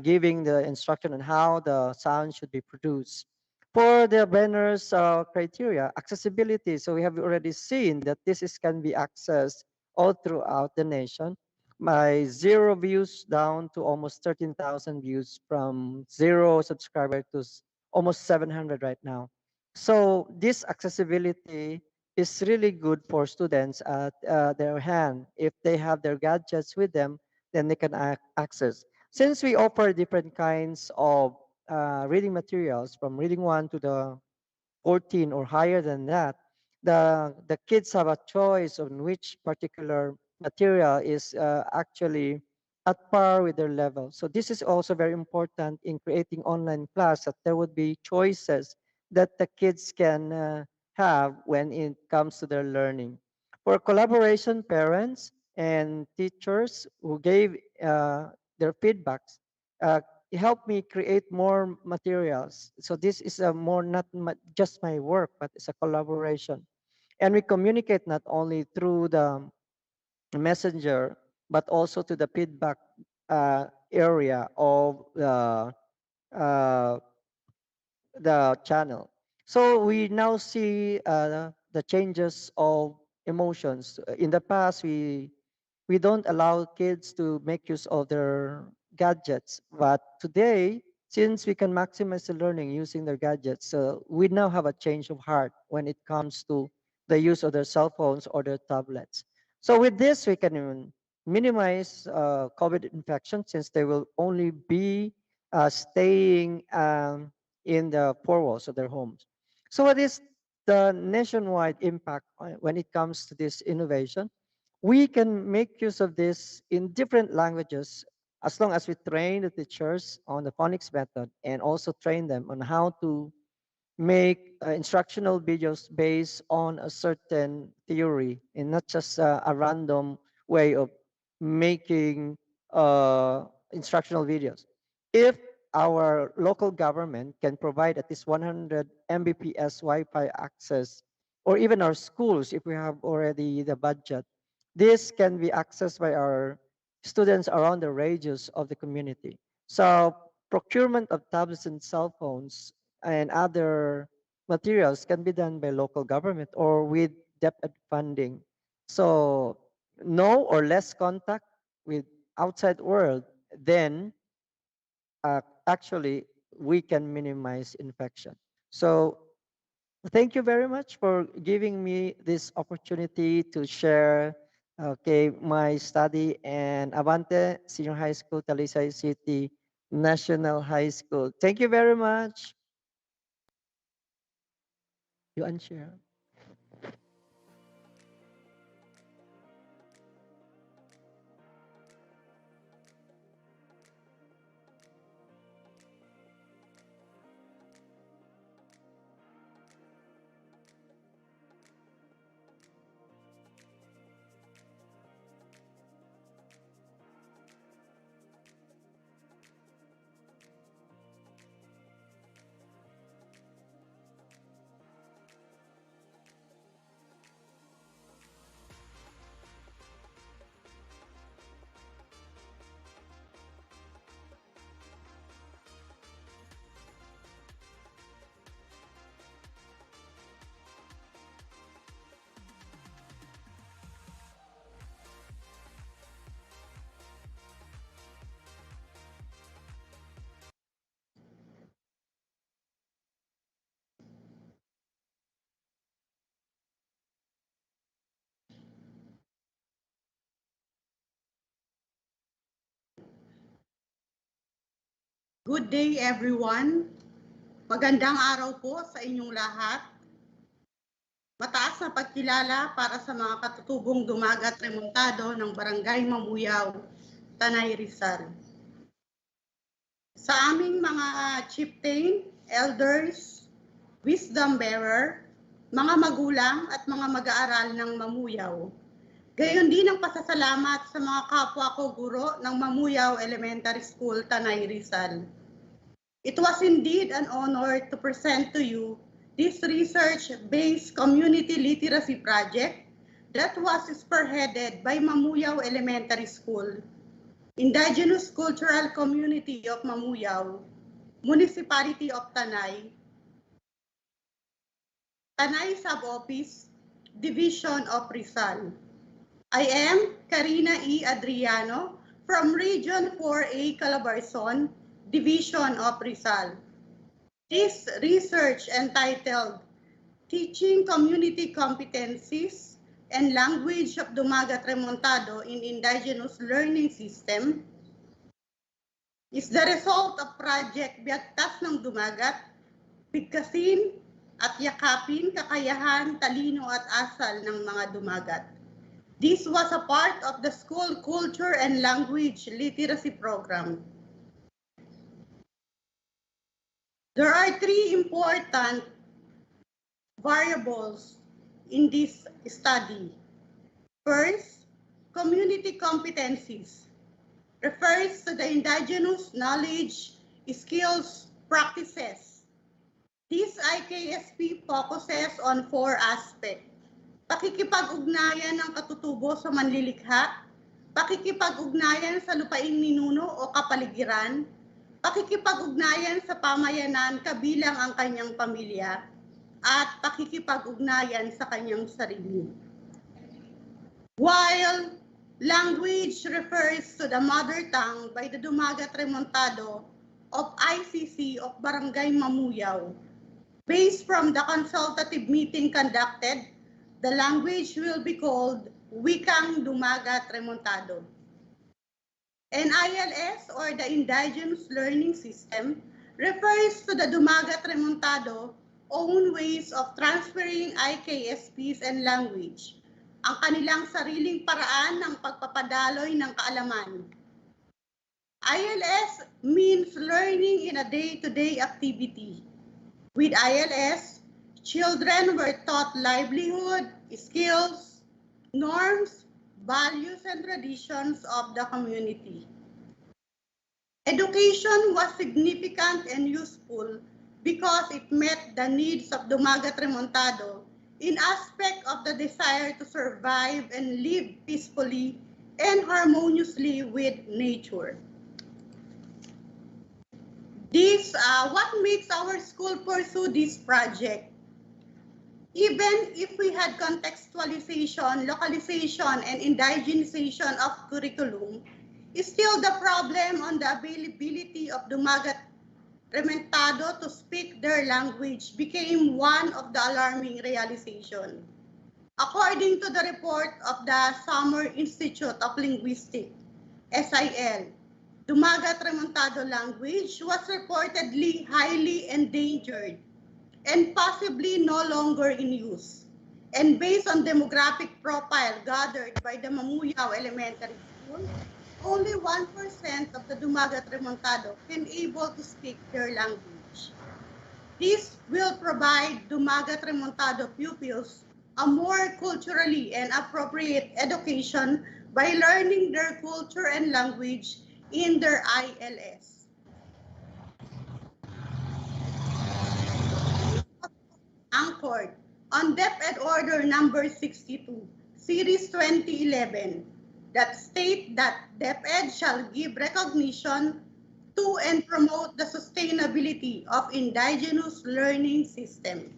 giving the instruction on how the sound should be produced. For the banners criteria, accessibility. So we have already seen that this is can be accessed all throughout the nation. My 0 views down to almost 13,000 views, from 0 subscriber to almost 700 right now. So this accessibility is really good for students at their hand. If they have their gadgets with them, then they can access. Since we offer different kinds of reading materials, from reading 1 to the 14 or higher than that, the kids have a choice on which particular material is actually at par with their level. So this is also very important in creating online class, that there would be choices that the kids can have when it comes to their learning. For collaboration, parents and teachers who gave their feedbacks uh, help me create more materials. So this is a more not just my work, but it's a collaboration. And we communicate not only through the messenger, but also to the feedback area of uh, the channel. So we now see the changes of emotions. In the past, we don't allow kids to make use of their gadgets. But today, since we can maximize the learning using their gadgets, we now have a change of heart when it comes to the use of their cell phones or their tablets. So with this, we can minimize COVID infection, since they will only be staying in the four walls of their homes. So what is the nationwide impact when it comes to this innovation? We can make use of this in different languages, as long as we train the teachers on the phonics method and also train them on how to make instructional videos based on a certain theory, and not just a random way of making instructional videos. If our local government can provide at least 100 Mbps Wi-Fi access, or even our schools, if we have already the budget, this can be accessed by our students around the radius of the community. So procurement of tablets and cell phones and other materials can be done by local government or with debt funding. So no or less contact with outside world, then actually we can minimize infection. So thank you very much for giving me this opportunity to share my study and Avante Senior High School, Talisay City National High School. Thank you very much. You unshare. Good day everyone. Magandang araw po sa inyong lahat. Mataas na pagkilala para sa mga katutubong dumagat remontado ng Barangay Mamuyaw, Tanay Rizal. Sa aming mga chieftain, elders, wisdom bearer, mga magulang at mga mag-aaral ng Mamuyaw. Gayon din ang pasasalamat sa mga kapwa ko guro ng Mamuyaw Elementary School, Tanay Rizal. It was indeed an honor to present to you this research-based community literacy project that was spearheaded by Mamuyaw Elementary School, Indigenous Cultural Community of Mamuyaw, Municipality of Tanay, Tanay Sub-Office, Division of Rizal. I am Karina E. Adriano from Region 4A Calabarzon, Division of Rizal. This research entitled Teaching Community Competencies and Language of Dumagat Remontado in Indigenous Learning System is the result of Project Biyagtas ng Dumagat, Bigkasin at Yakapin Kakayahan, Talino at Asal ng mga Dumagat. This was a part of the School Culture and Language Literacy Program. There are three important variables in this study. First, community competencies refers to the indigenous knowledge, skills, practices. This IKSP focuses on four aspects. Pakikipag-ugnayan ng katutubo sa manlilikha, pakikipag-ugnayan sa lupaing ninuno o kapaligiran, pakikipag-ugnayan sa pamayanan kabilang ang kanyang pamilya, at pakikipag-ugnayan sa kanyang sarili. While language refers to the mother tongue by the Dumagat Remontado of ICC of Barangay Mamuyaw, based from the consultative meeting conducted, the language will be called Wikang Dumagat Remontado. An ILS, or the Indigenous Learning System, refers to the Dumagat Remontado own ways of transferring IKSPs and language, ang kanilang sariling paraan ng pagpapadaloy ng kaalaman. ILS means learning in a day-to-day activity. With ILS, children were taught livelihood, skills, norms, values, and traditions of the community. Education was significant and useful because it met the needs of Dumagat Remontado in aspect of the desire to survive and live peacefully and harmoniously with nature. This what makes our school pursue this project. Even if we had contextualization, localization, and indigenization of curriculum, still the problem on the availability of Dumagat Remontado to speak their language became one of the alarming realization. According to the report of the Summer Institute of Linguistics, SIL, Dumagat Remontado language was reportedly highly endangered and possibly no longer in use. And based on demographic profile gathered by the Mamuyaw Elementary School, only 1% of the Dumagat Remontado can able to speak their language. This will provide Dumagat Remontado pupils a more culturally and appropriate education by learning their culture and language in their ILS. Anchored on DepEd Order number 62, Series 2011, that state that DepEd shall give recognition to and promote the sustainability of indigenous learning system.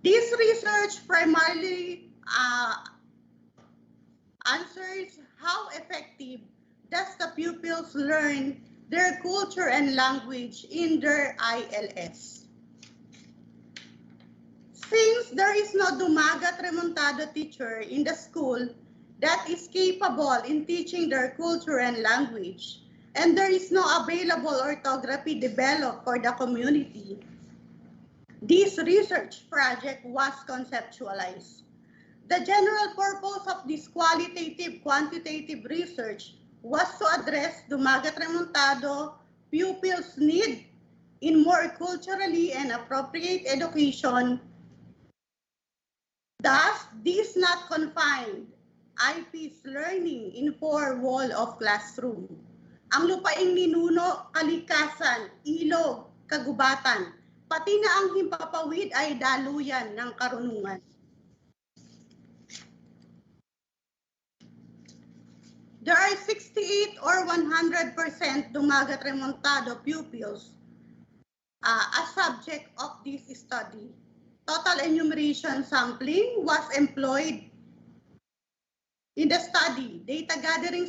This research primarily answers how effective does the pupils learn their culture and language in their ILS. Since there is no Dumagat Remontado teacher in the school that is capable in teaching their culture and language, and there is no available orthography developed for the community, this research project was conceptualized. The general purpose of this quantitative research was to address Dumagat Remontado pupils' need in more culturally and appropriate education. Thus, this not confined IP's learning in four-wall of classroom. Ang lupaing ninuno, kalikasan, ilog, kagubatan, pati na ang himpapawid ay daluyan ng karunungan. There are 68 or 100% Dumagat Remontado pupils as subject of this study. Total enumeration sampling was employed in the study. Data gathering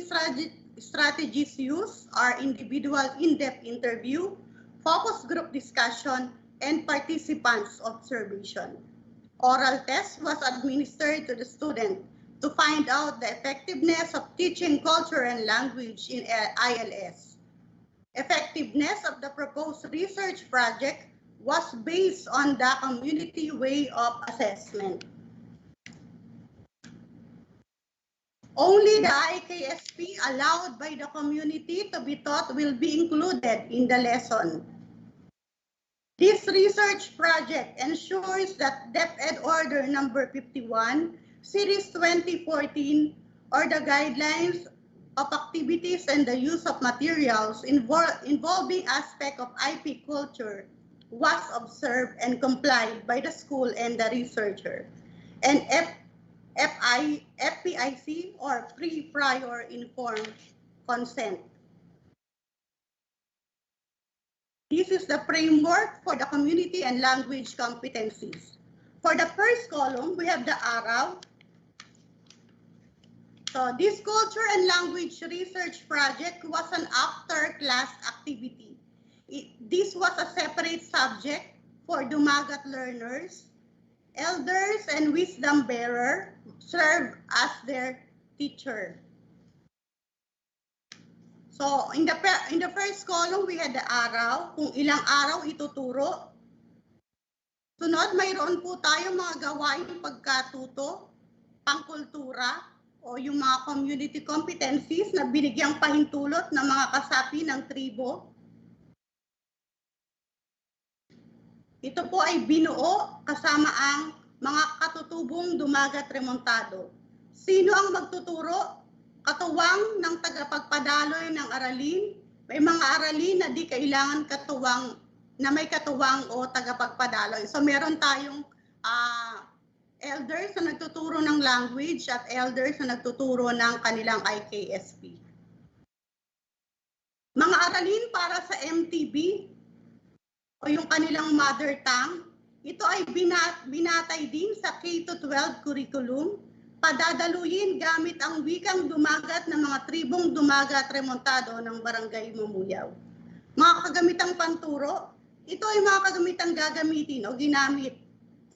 strategies used are individual in-depth interview, focus group discussion, and participants observation. Oral test was administered to the student to find out the effectiveness of teaching culture and language in ILS. Effectiveness of the proposed research project was based on the community way of assessment. Only the IKSP allowed by the community to be taught will be included in the lesson. This research project ensures that DepEd Order number 51, Series 2014, or the guidelines of activities and the use of materials involving aspect of IP culture was observed and complied by the school and the researcher. And FPIC, or pre-prior informed consent. This is the framework for the community and language competencies. For the first column, we have the araw. So this culture and language research project was an after-class activity. This was a separate subject for Dumagat learners. Elders and wisdom bearer serve as their teacher. So in the first column, we had the araw, kung ilang araw ituturo. Sunod, mayroon po tayo mga gawain pagkatuto, pangkultura, o yung mga community competencies na binigyang pahintulot ng mga kasapi ng tribo. Ito po ay binuo kasama ang mga katutubong Dumagat Remontado. Sino ang magtuturo? Katuwang ng tagapagpadaloy ng aralin. May mga aralin na di kailangan katuwang, na may katuwang o tagapagpadaloy. So meron tayong elders na nagtuturo ng language at elders na nagtuturo ng kanilang IKSP. Mga aralin para sa MTB o yung kanilang mother tongue, ito ay binatay din sa K-12 curriculum, padadaluyin gamit ang wikang Dumagat ng mga tribong Dumagat Remontado ng Barangay Mamuyaw. Mga kagamitang panturo, ito ay mga kagamitang gagamitin o ginamit.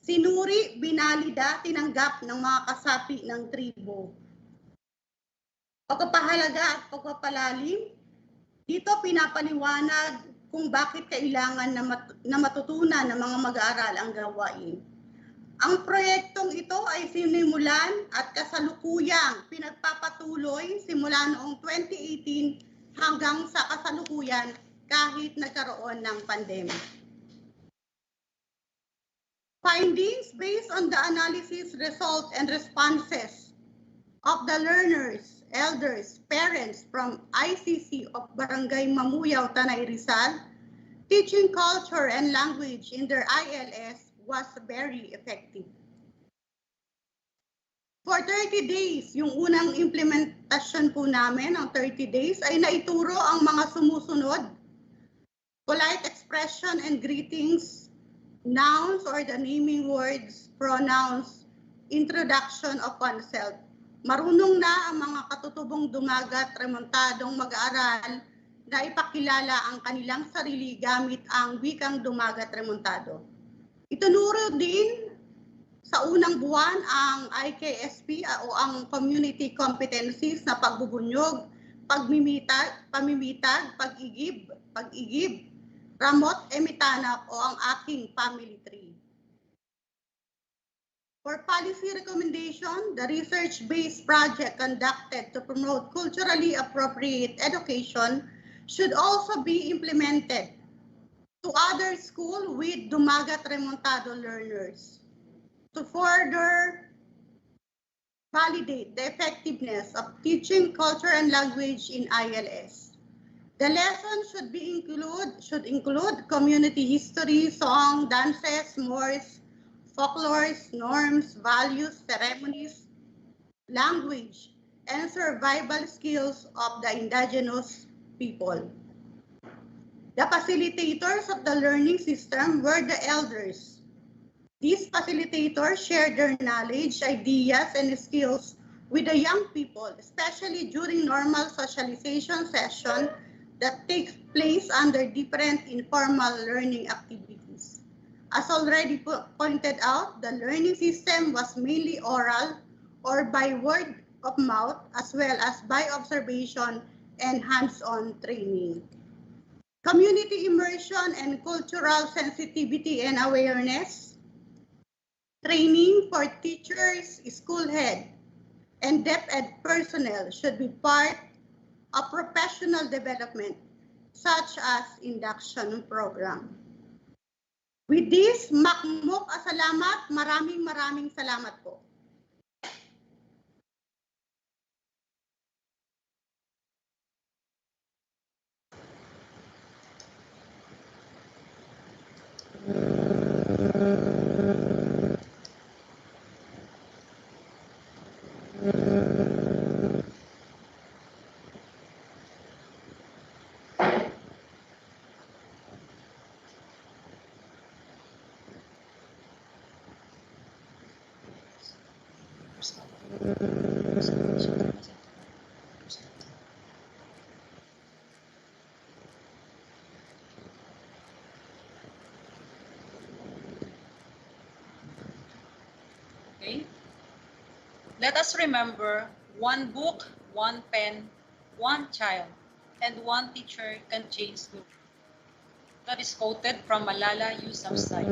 Sinuri, binalida, tinanggap ng mga kasapi ng tribo. Pagpapahalaga at pagpapalalim, dito pinapaliwanag kung bakit kailangan na matutunan ng mga mag-aaral ang gawain. Ang proyektong ito ay sinimulan at kasalukuyang pinagpapatuloy simula noong 2018 hanggang sa kasalukuyan kahit nagkaroon ng pandemic. Findings based on the analysis, result, and responses of the learners, elders, parents from ICC of Barangay Mamuyaw, Tanay Rizal, teaching culture and language in their ILS was very effective. For 30 days, yung unang implementasyon po namin, ang 30 days, ay naituro ang mga sumusunod. Polite expression and greetings, nouns or the naming words, pronouns, introduction of oneself. Marunong na ang mga katutubong Dumagat Remontadong mag-aaral na ipakilala ang kanilang sarili gamit ang wikang Dumagat Remontado. Itunuro din sa unang buwan ang IKSP o ang community competencies na pagbubunyog, pamimitag, pag-igib, ramot emitanap o ang aking family tree. For policy recommendation, the research-based project conducted to promote culturally appropriate education should also be implemented to other schools with Dumagat Remontado learners to further validate the effectiveness of teaching culture and language in ILS. The lesson should include community history, song, dances, mores, folklores, norms, values, ceremonies, language, and survival skills of the indigenous people. The facilitators of the learning system were the elders. These facilitators shared their knowledge, ideas, and skills with the young people, especially during normal socialization session that takes place under different informal learning activities. As already pointed out, the learning system was mainly oral or by word of mouth, as well as by observation and hands-on training. Community immersion and cultural sensitivity and awareness, training for teachers, school head, and DepEd ed personnel should be part of professional development, such as induction program. With this, makmok salamat, maraming salamat po. Okay? Let us remember, one book, one pen, one child, and one teacher can change the world. That is quoted from Malala Yousafzai.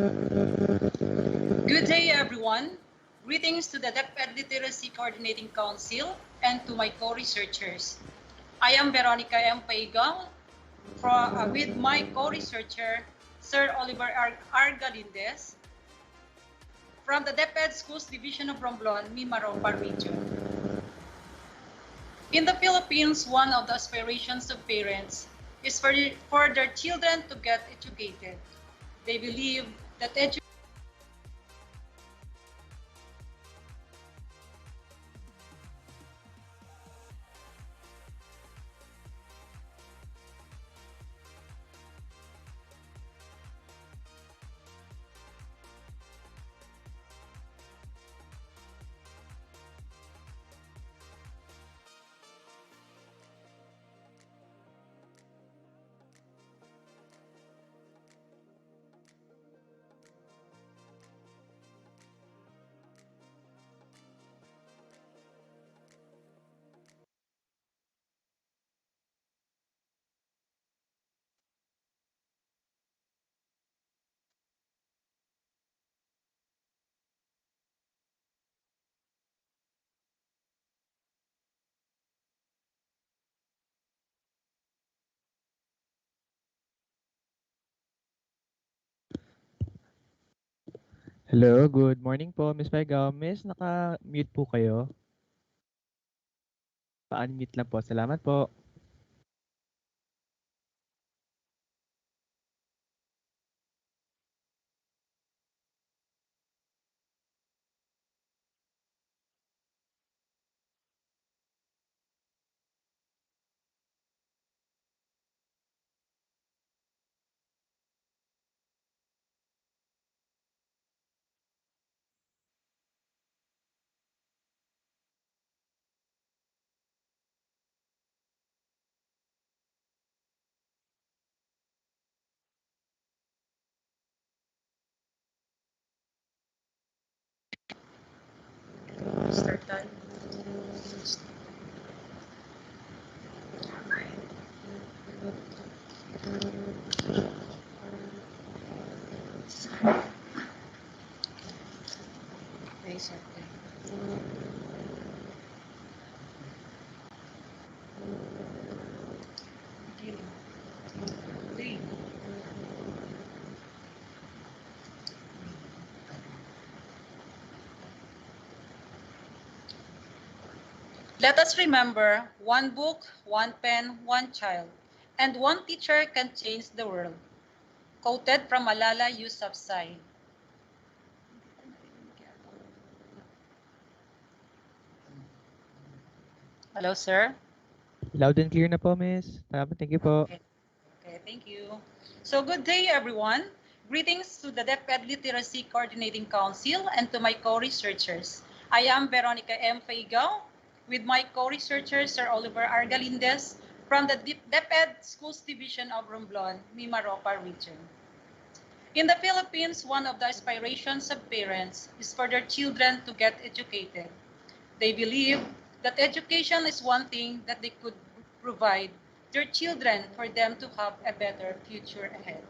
Good day, everyone. Greetings to the DepEd Literacy Coordinating Council and to my co-researchers. I am Veronica M. Paigal with my co-researcher, Sir Oliver Argalindes, from the DepEd Schools Division of Romblon, Mimaropa region. In the Philippines, one of the aspirations of parents is for their children to get educated. They believe that education Hello, good morning po, Miss Paigaw. Miss, naka-mute po kayo. Pa-unmute lang po. Salamat po. start time. Let us remember, one book, one pen, one child, and one teacher can change the world. Quoted from Malala Yousafzai. Hello, sir. Loud and clear na po, Miss. Thank you po. Okay, thank you. So good day, everyone. Greetings to the DepEd Literacy Coordinating Council and to my co-researchers. I am Veronica M. Faigao with my co-researcher, Sir Oliver R. Galindez from the DepEd Schools Division of Romblon, Mimaropa region. In the Philippines, one of the aspirations of parents is for their children to get educated. They believe that education is one thing that they could provide their children for them to have a better future ahead.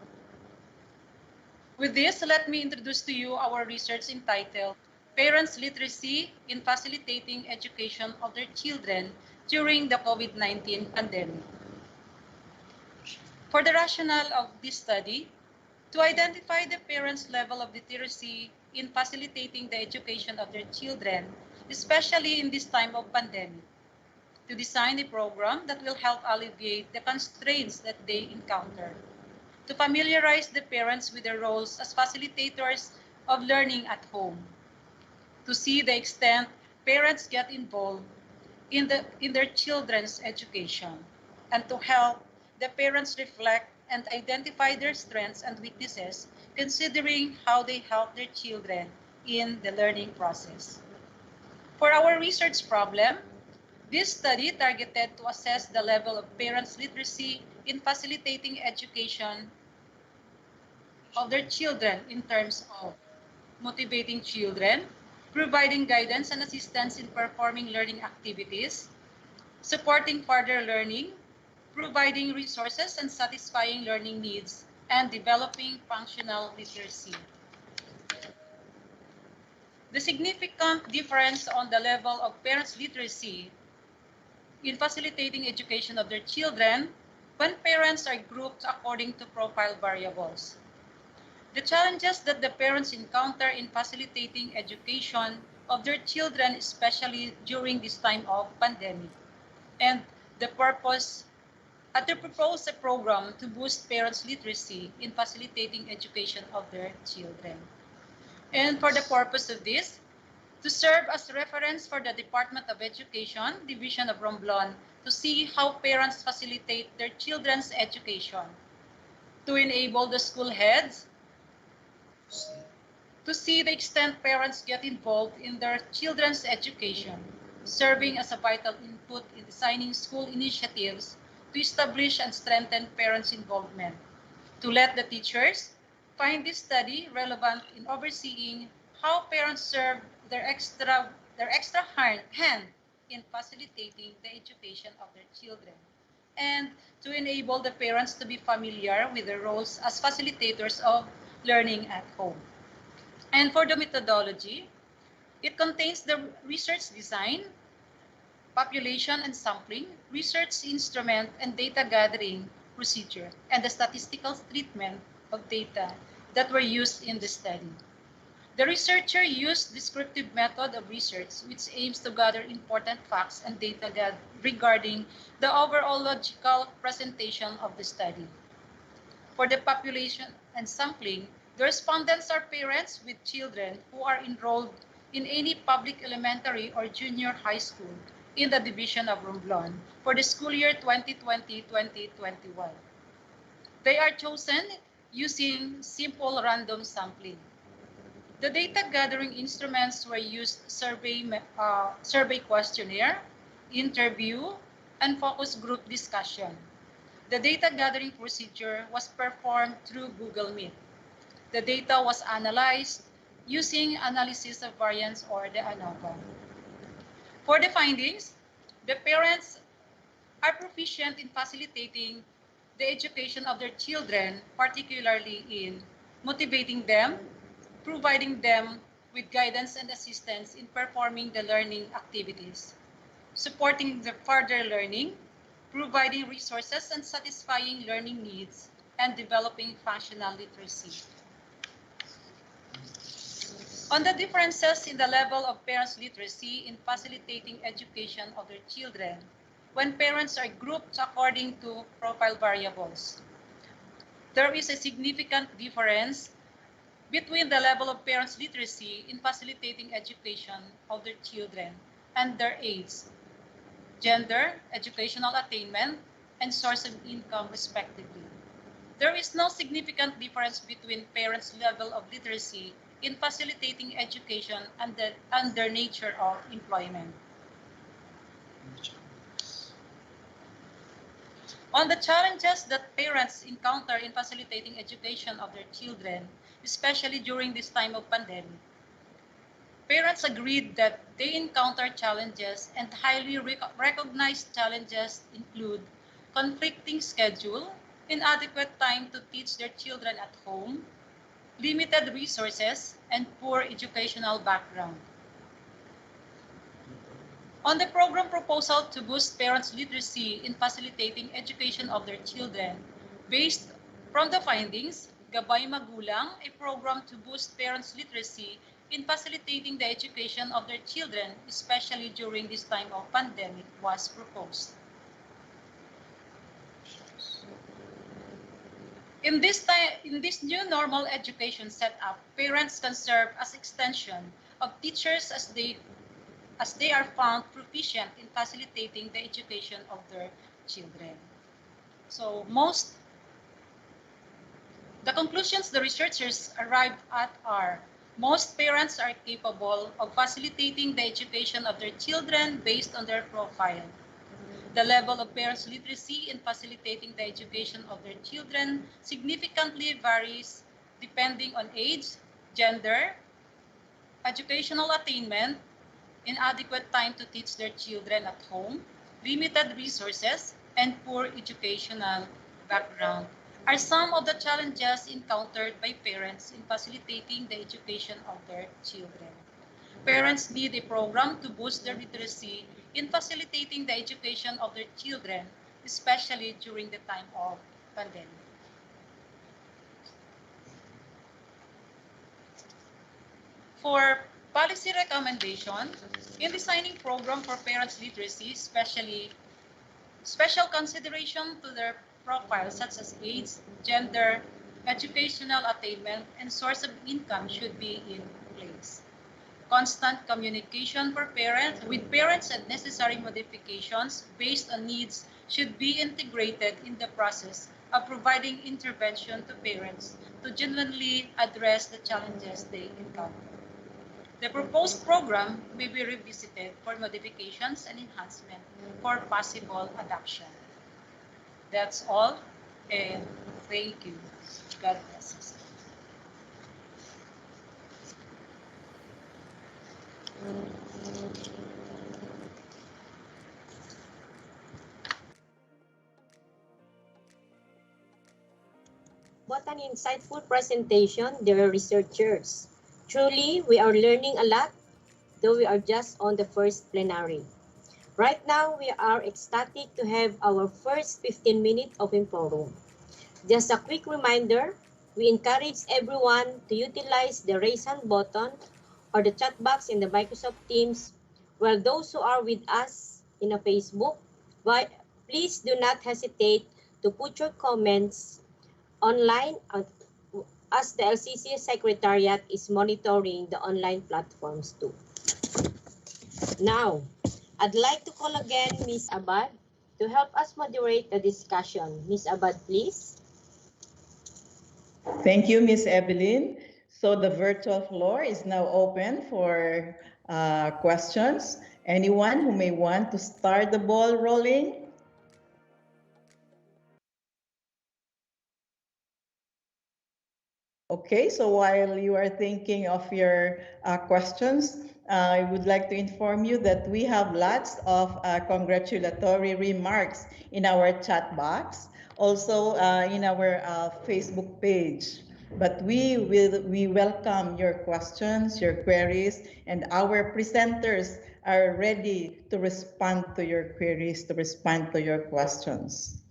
With this, let me introduce to you our research entitled Parents' Literacy in Facilitating Education of Their Children During the COVID-19 Pandemic. For the rationale of this study, to identify the parents' level of literacy in facilitating the education of their children, especially in this time of pandemic, to design a program that will help alleviate the constraints that they encounter, to familiarize the parents with their roles as facilitators of learning at home, to see the extent parents get involved in their children's education, and to help the parents reflect and identify their strengths and weaknesses, considering how they help their children in the learning process. For our research problem, this study targeted to assess the level of parents' literacy in facilitating education of their children in terms of motivating children, providing guidance and assistance in performing learning activities, supporting further learning, providing resources and satisfying learning needs, and developing functional literacy. The significant difference on the level of parents' literacy in facilitating education of their children when parents are grouped according to profile variables. The challenges that the parents encounter in facilitating education of their children, especially during this time of pandemic, and the purpose to propose a program to boost parents' literacy in facilitating education of their children. And for the purpose of this, to serve as reference for the Department of Education, Division of Romblon, to see how parents facilitate their children's education, to enable the school heads to see the extent parents get involved in their children's education, serving as a vital input in designing school initiatives to establish and strengthen parents' involvement, to let the teachers find this study relevant in overseeing how parents serve their extra hand in facilitating the education of their children, and to enable the parents to be familiar with their roles as facilitators of learning at home. And for the methodology, it contains the research design, population and sampling, research instrument and data gathering procedure, and the statistical treatment of data that were used in the study. The researcher used descriptive method of research, which aims to gather important facts and data regarding the overall logical presentation of the study. For the population and sampling, the respondents are parents with children who are enrolled in any public elementary or junior high school in the division of Romblon for the school year 2020-2021. They are chosen using simple random sampling. The data gathering instruments were used survey questionnaire, interview, and focus group discussion. The data gathering procedure was performed through Google Meet. The data was analyzed using analysis of variance or the ANOVA. For the findings, the parents are proficient in facilitating the education of their children, particularly in motivating them, providing them with guidance and assistance in performing the learning activities, supporting the further learning, providing resources and satisfying learning needs, and developing functional literacy. On the differences in the level of parents' literacy in facilitating education of their children when parents are grouped according to profile variables. There is a significant difference between the level of parents' literacy in facilitating education of their children and their age, gender, educational attainment, and source of income, respectively. There is no significant difference between parents' level of literacy in facilitating education and their nature of employment. On the challenges that parents encounter in facilitating education of their children, especially during this time of pandemic, parents agreed that they encounter challenges, and highly recognized challenges include conflicting schedule, inadequate time to teach their children at home, limited resources, and poor educational background. On the program proposal to boost parents' literacy in facilitating education of their children, based from the findings, Gabay Magulang, a program to boost parents' literacy in facilitating the education of their children, especially during this time of pandemic, was proposed. In this new normal education setup, parents can serve as extension of teachers as they are found proficient in facilitating the education of their children. So the conclusions the researchers arrived at are: most parents are capable of facilitating the education of their children based on their profile. The level of parents' literacy in facilitating the education of their children significantly varies depending on age, gender, educational attainment, inadequate time to teach their children at home, limited resources, and poor educational background are some of the challenges encountered by parents in facilitating the education of their children. Parents need a program to boost their literacy in facilitating the education of their children, especially during the time of pandemic. For policy recommendation, in designing program for parents' literacy, special consideration to their profiles such as age, gender, educational attainment, and source of income should be in place. Constant communication with parents and necessary modifications based on needs should be integrated in the process of providing intervention to parents to genuinely address the challenges they encounter. The proposed program may be revisited for modifications and enhancement for possible adoption. That's all, and thank you. God bless us. What an insightful presentation, dear researchers. Truly, we are learning a lot, though we are just on the first plenary. Right now, we are ecstatic to have our first 15 minutes of info room. Just a quick reminder, we encourage everyone to utilize the raise hand button or the chat box in the Microsoft Teams, while those who are with us in a Facebook, please do not hesitate to put your comments online as the LCC Secretariat is monitoring the online platforms too. Now, I'd like to call again Ms. Abad to help us moderate the discussion. Ms. Abad, please. Thank you, Ms. Evelyn. So the virtual floor is now open for questions. Anyone who may want to start the ball rolling? Okay, so while you are thinking of your questions, I would like to inform you that we have lots of congratulatory remarks in our chat box, also in our Facebook page. But we welcome your questions, your queries, and our presenters are ready to respond to your queries, to respond to your questions.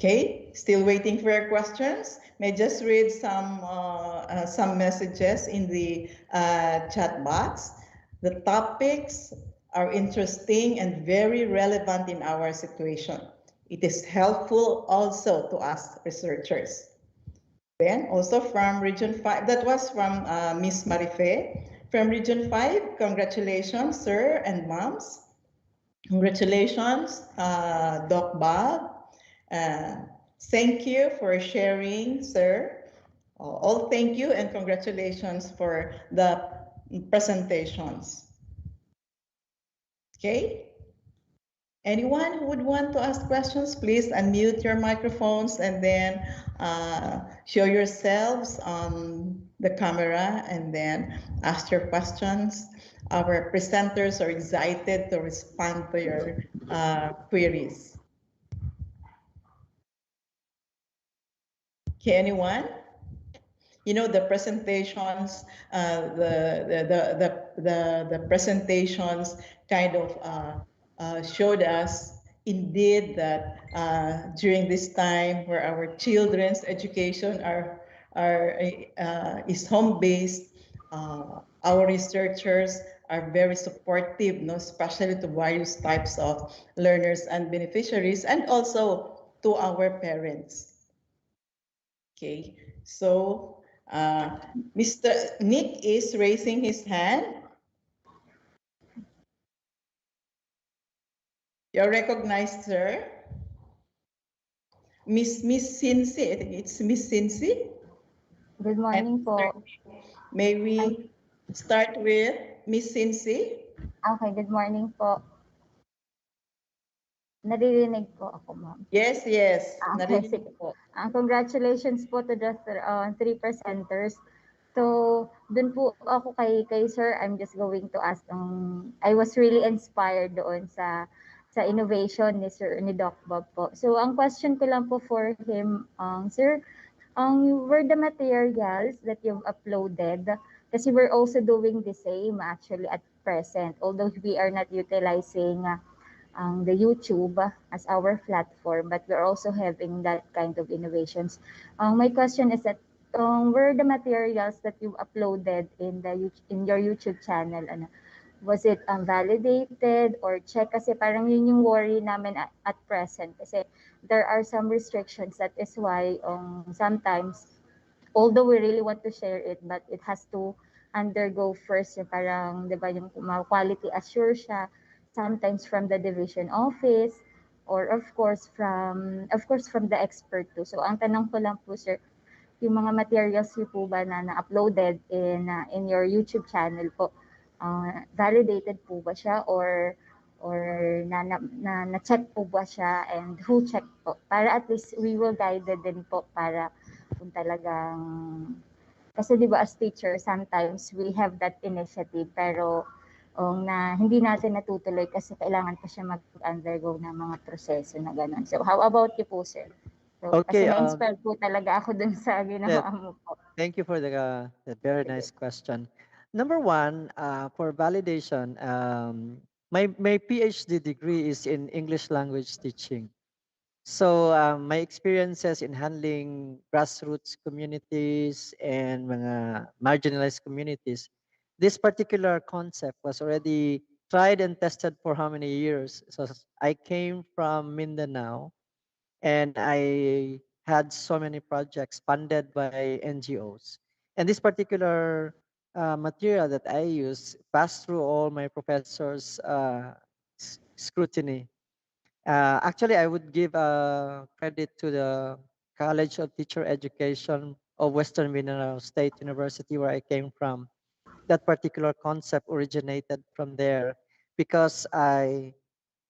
Okay, still waiting for your questions. May I just read some messages in the chat box. The topics are interesting and very relevant in our situation. It is helpful also to us researchers. Then also from Region 5, that was from Miss Marife. From Region 5, congratulations, sir and moms. Congratulations, Doc Bob. Uh, Thank you for sharing, sir. All thank you and congratulations for the presentations. Okay. Anyone who would want to ask questions, please unmute your microphones and then show yourselves on the camera and then ask your questions. Our presenters are excited to respond to your queries. Okay, anyone? You know, the presentations, the presentations kind of showed us indeed that during this time where our children's education is home based, our researchers are very supportive, no, especially to various types of learners and beneficiaries, and also to our parents. Okay, so Mr. Nick is raising his hand. You're recognized, sir. Miss Cincy, I think it's Miss Cincy. Good morning po. May we start with Miss Cincy? Okay, good morning po. Naririnig po ako, ma'am. Yes, yes. Okay, sige. Congratulations po to the three presenters. So, dun po ako kay Sir, I'm just going to ask, I was really inspired doon sa innovation ni Sir, ni Doc Bob po. So, ang question ko lang po for him, Sir, were the materials that you've uploaded, kasi we're also doing the same actually at present, although we are not utilizing the YouTube as our platform, but we're also having that kind of innovations. My question is that were the materials that you uploaded in your YouTube channel, was it validated or check? Kasi parang yun yung worry namin at present. Kasi there are some restrictions. That is why sometimes, although we really want to share it, but it has to undergo first yung parang, di ba, yung quality assure siya, sometimes from the division office, or of course from the expert too. So ang tanong ko lang po, sir, yung mga materials niyo po ba na na-uploaded in your YouTube channel po, validated po ba siya, or na-check po ba siya, and who check po? Para at least we will guided din po para kung talagang, kasi di ba as teacher, sometimes we have that initiative pero na hindi natin natutuloy kasi kailangan pa siya mag-undergo ng mga proseso na gano'n. So how about you po, sir? So, Okay, kasi na-inspire po talaga ako dun sa ginawa mo po. Thank you for the very nice question. Number one, for validation, my PhD degree is in English language teaching. So my experiences in handling grassroots communities and mga marginalized communities, this particular concept was already tried and tested for how many years? So I came from Mindanao and I had so many projects funded by NGOs. And this particular material that I use passed through all my professors' scrutiny. Actually, I would give credit to the College of Teacher Education of Western Mindanao State University, where I came from. That particular concept originated from there because I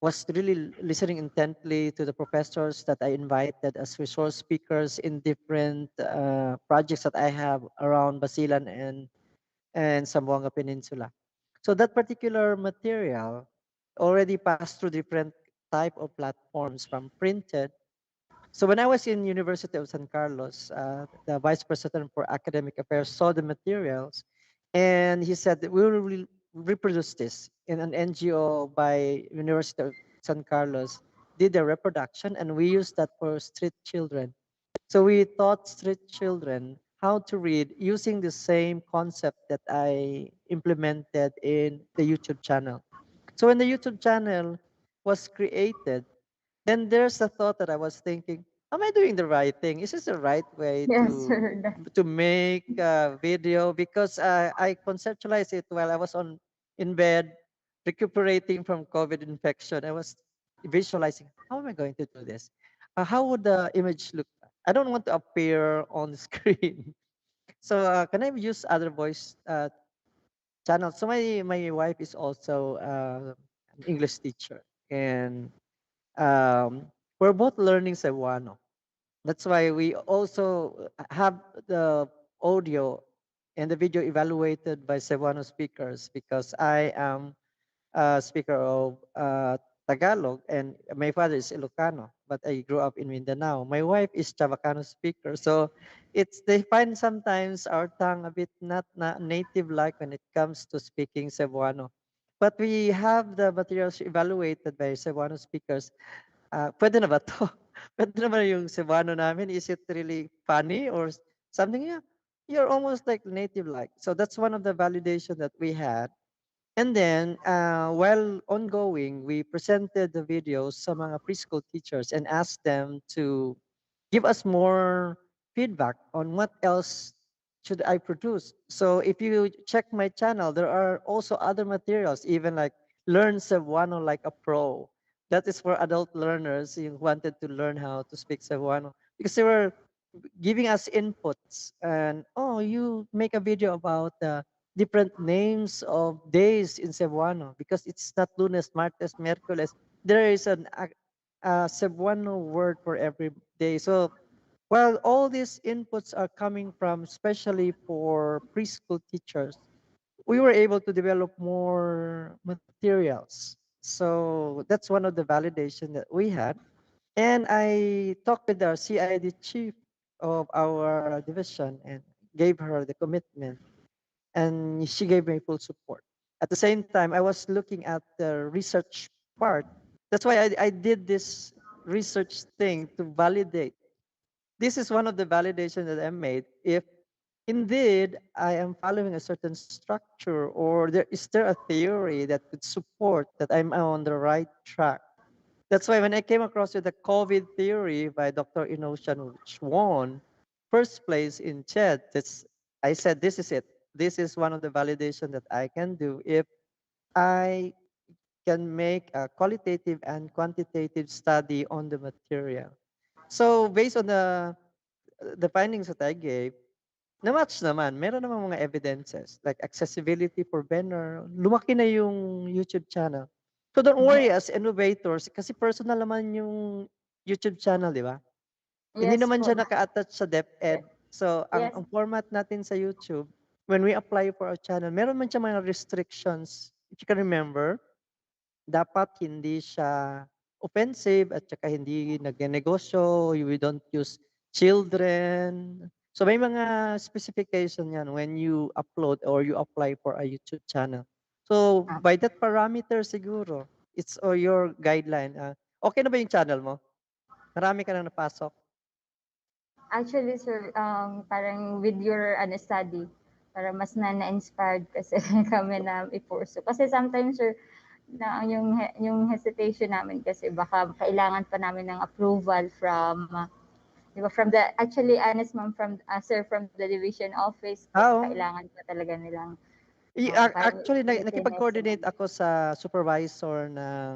was really listening intently to the professors that I invited as resource speakers in different projects that I have around Basilan and Zamboanga Peninsula. So that particular material already passed through different type of platforms from printed. So when I was in University of San Carlos, the vice president for academic affairs saw the materials, and he said that we will reproduce this in an NGO by University of San Carlos did the reproduction, and we used that for street children. So we taught street children how to read using the same concept that I implemented in the YouTube channel. So when the YouTube channel was created, then there's a thought that I was thinking, am I doing the right thing? Is this the right way Yes, sir. to make a video? Because I conceptualized it while I was in bed recuperating from COVID infection. I was visualizing, how am I going to do this? How would the image look like? I don't want to appear on the screen. So can I use other voice channels? So my wife is also an English teacher, and we're both learning Cebuano. That's why we also have the audio and the video evaluated by Cebuano speakers, because I am a speaker of Tagalog and my father is Ilocano, but I grew up in Mindanao. My wife is Chavacano speaker. So they find sometimes our tongue a bit not native like when it comes to speaking Cebuano. But we have the materials evaluated by Cebuano speakers. Pwede na ba 'to? Pwede na ba yung Cebuano namin? Is it really funny or something? Yeah, you're almost like native like. So that's one of the validation that we had. And then, while ongoing, we presented the videos sa mga preschool teachers and asked them to give us more feedback on what else should I produce. So if you check my channel, there are also other materials, even like Learn Cebuano like a Pro. That is for adult learners who wanted to learn how to speak Cebuano, because they were giving us inputs. And oh, you make a video about different names of days in Cebuano, because it's not Lunes, Martes, Miércoles. There is a Cebuano word for every day. So while all these inputs are coming from especially for preschool teachers, we were able to develop more materials. So that's one of the validation that we had. And I talked with our CID chief of our division and gave her the commitment, and she gave me full support. At the same time, I was looking at the research part. That's why I did this research thing to validate. This is one of the validation that I made. If indeed I am following a certain structure, or there a theory that could support that I'm on the right track. That's why when I came across with the COVID theory by Dr. Inoshan, which won first place in CHED, I said, this is it. This is one of the validation that I can do if I can make a qualitative and quantitative study on the material. So based on the findings that I gave, na-match naman. Meron namang mga evidences like accessibility for Benner. Lumaki na yung YouTube channel. So don't worry as innovators, kasi personal naman yung YouTube channel, di ba? Hindi Yes naman po. siya naka-attach sa DepEd. So Yes. ang format natin sa YouTube, when we apply for our channel, meron man siya mga restrictions. If you can remember, dapat hindi siya offensive at saka hindi nagnenegosyo, we don't use children. So may mga specification yan when you upload or you apply for a YouTube channel. So by that parameter siguro, it's your guideline. Okay na ba yung channel mo? Marami ka na napasok? Actually, sir, parang with your study, para mas na-inspired kasi kami na i-pursue. Kasi sometimes, sir, na yung hesitation namin kasi baka kailangan pa namin ng approval from di ba, from the actually honest ma'am, from sir, from the division office, kailangan pa talaga nilang Actually, nakipag-coordinate ako sa supervisor ng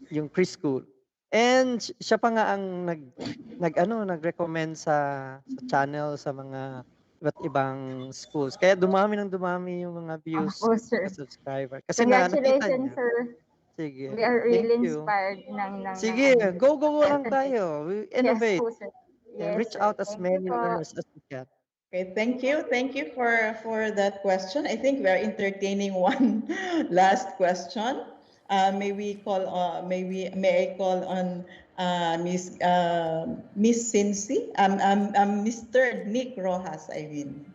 yung preschool. And siya pa nga ang nag-recommend sa channel sa mga iba't ibang schools. Kaya dumami yung mga views sa subscriber. Kasi nakita congratulations, niya. sir. Sige. We are really Thank you. inspired Sige, go lang tayo. We innovate. Yes po, sir. And Yes, reach sir. out as Thank many you po. learners as we can. Okay, thank you. Thank you for that question. I think we are entertaining one last question. May I call on Miss Cincy? Mr. Nick Rojas, I mean.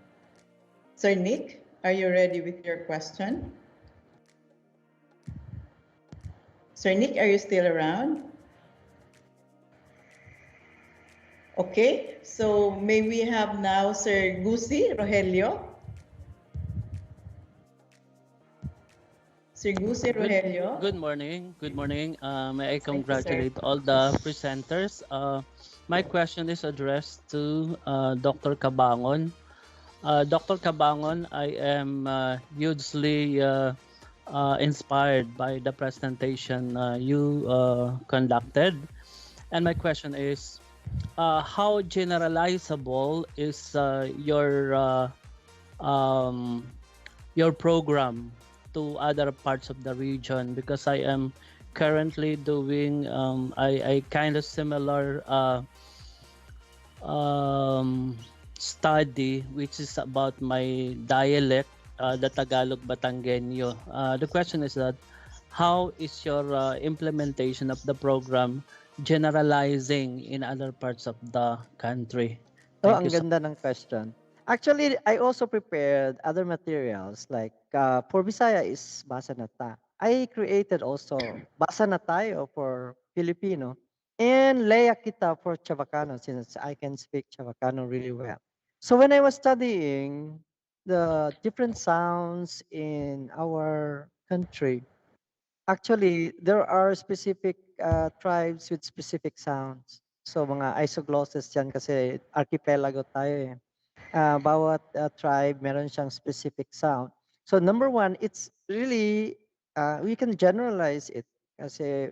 Sir Nick, are you ready with your question? Sir Nick, are you still around? Okay, so may we have now Sir Gusi Rogelio? Sir Gusi Rogelio? Good morning. Good morning. May I Thank you, sir. congratulate all the presenters. My question is addressed to Dr. Cabangon. Dr. Cabangon, I am hugely inspired by the presentation you conducted. And my question is, how generalizable is your program to other parts of the region? Because I am currently doing I kind of similar study which is about my dialect, the Tagalog Batangueño. The question is that how is your implementation of the program generalizing in other parts of the country? Oh, Thank ang you so ganda ng question. Actually, I also prepared other materials like for Bisaya is Basa na Ta. I created also Basa na Tayo for Filipino and Leya Kita for Chavacano since I can speak Chavacano really well. So when I was studying the different sounds in our country, actually there are specific tribes with specific sounds. So mga isoglosses yan kasi archipelago tayo eh. Bawat tribe meron siyang specific sound. So number one, it's really, we can generalize it kasi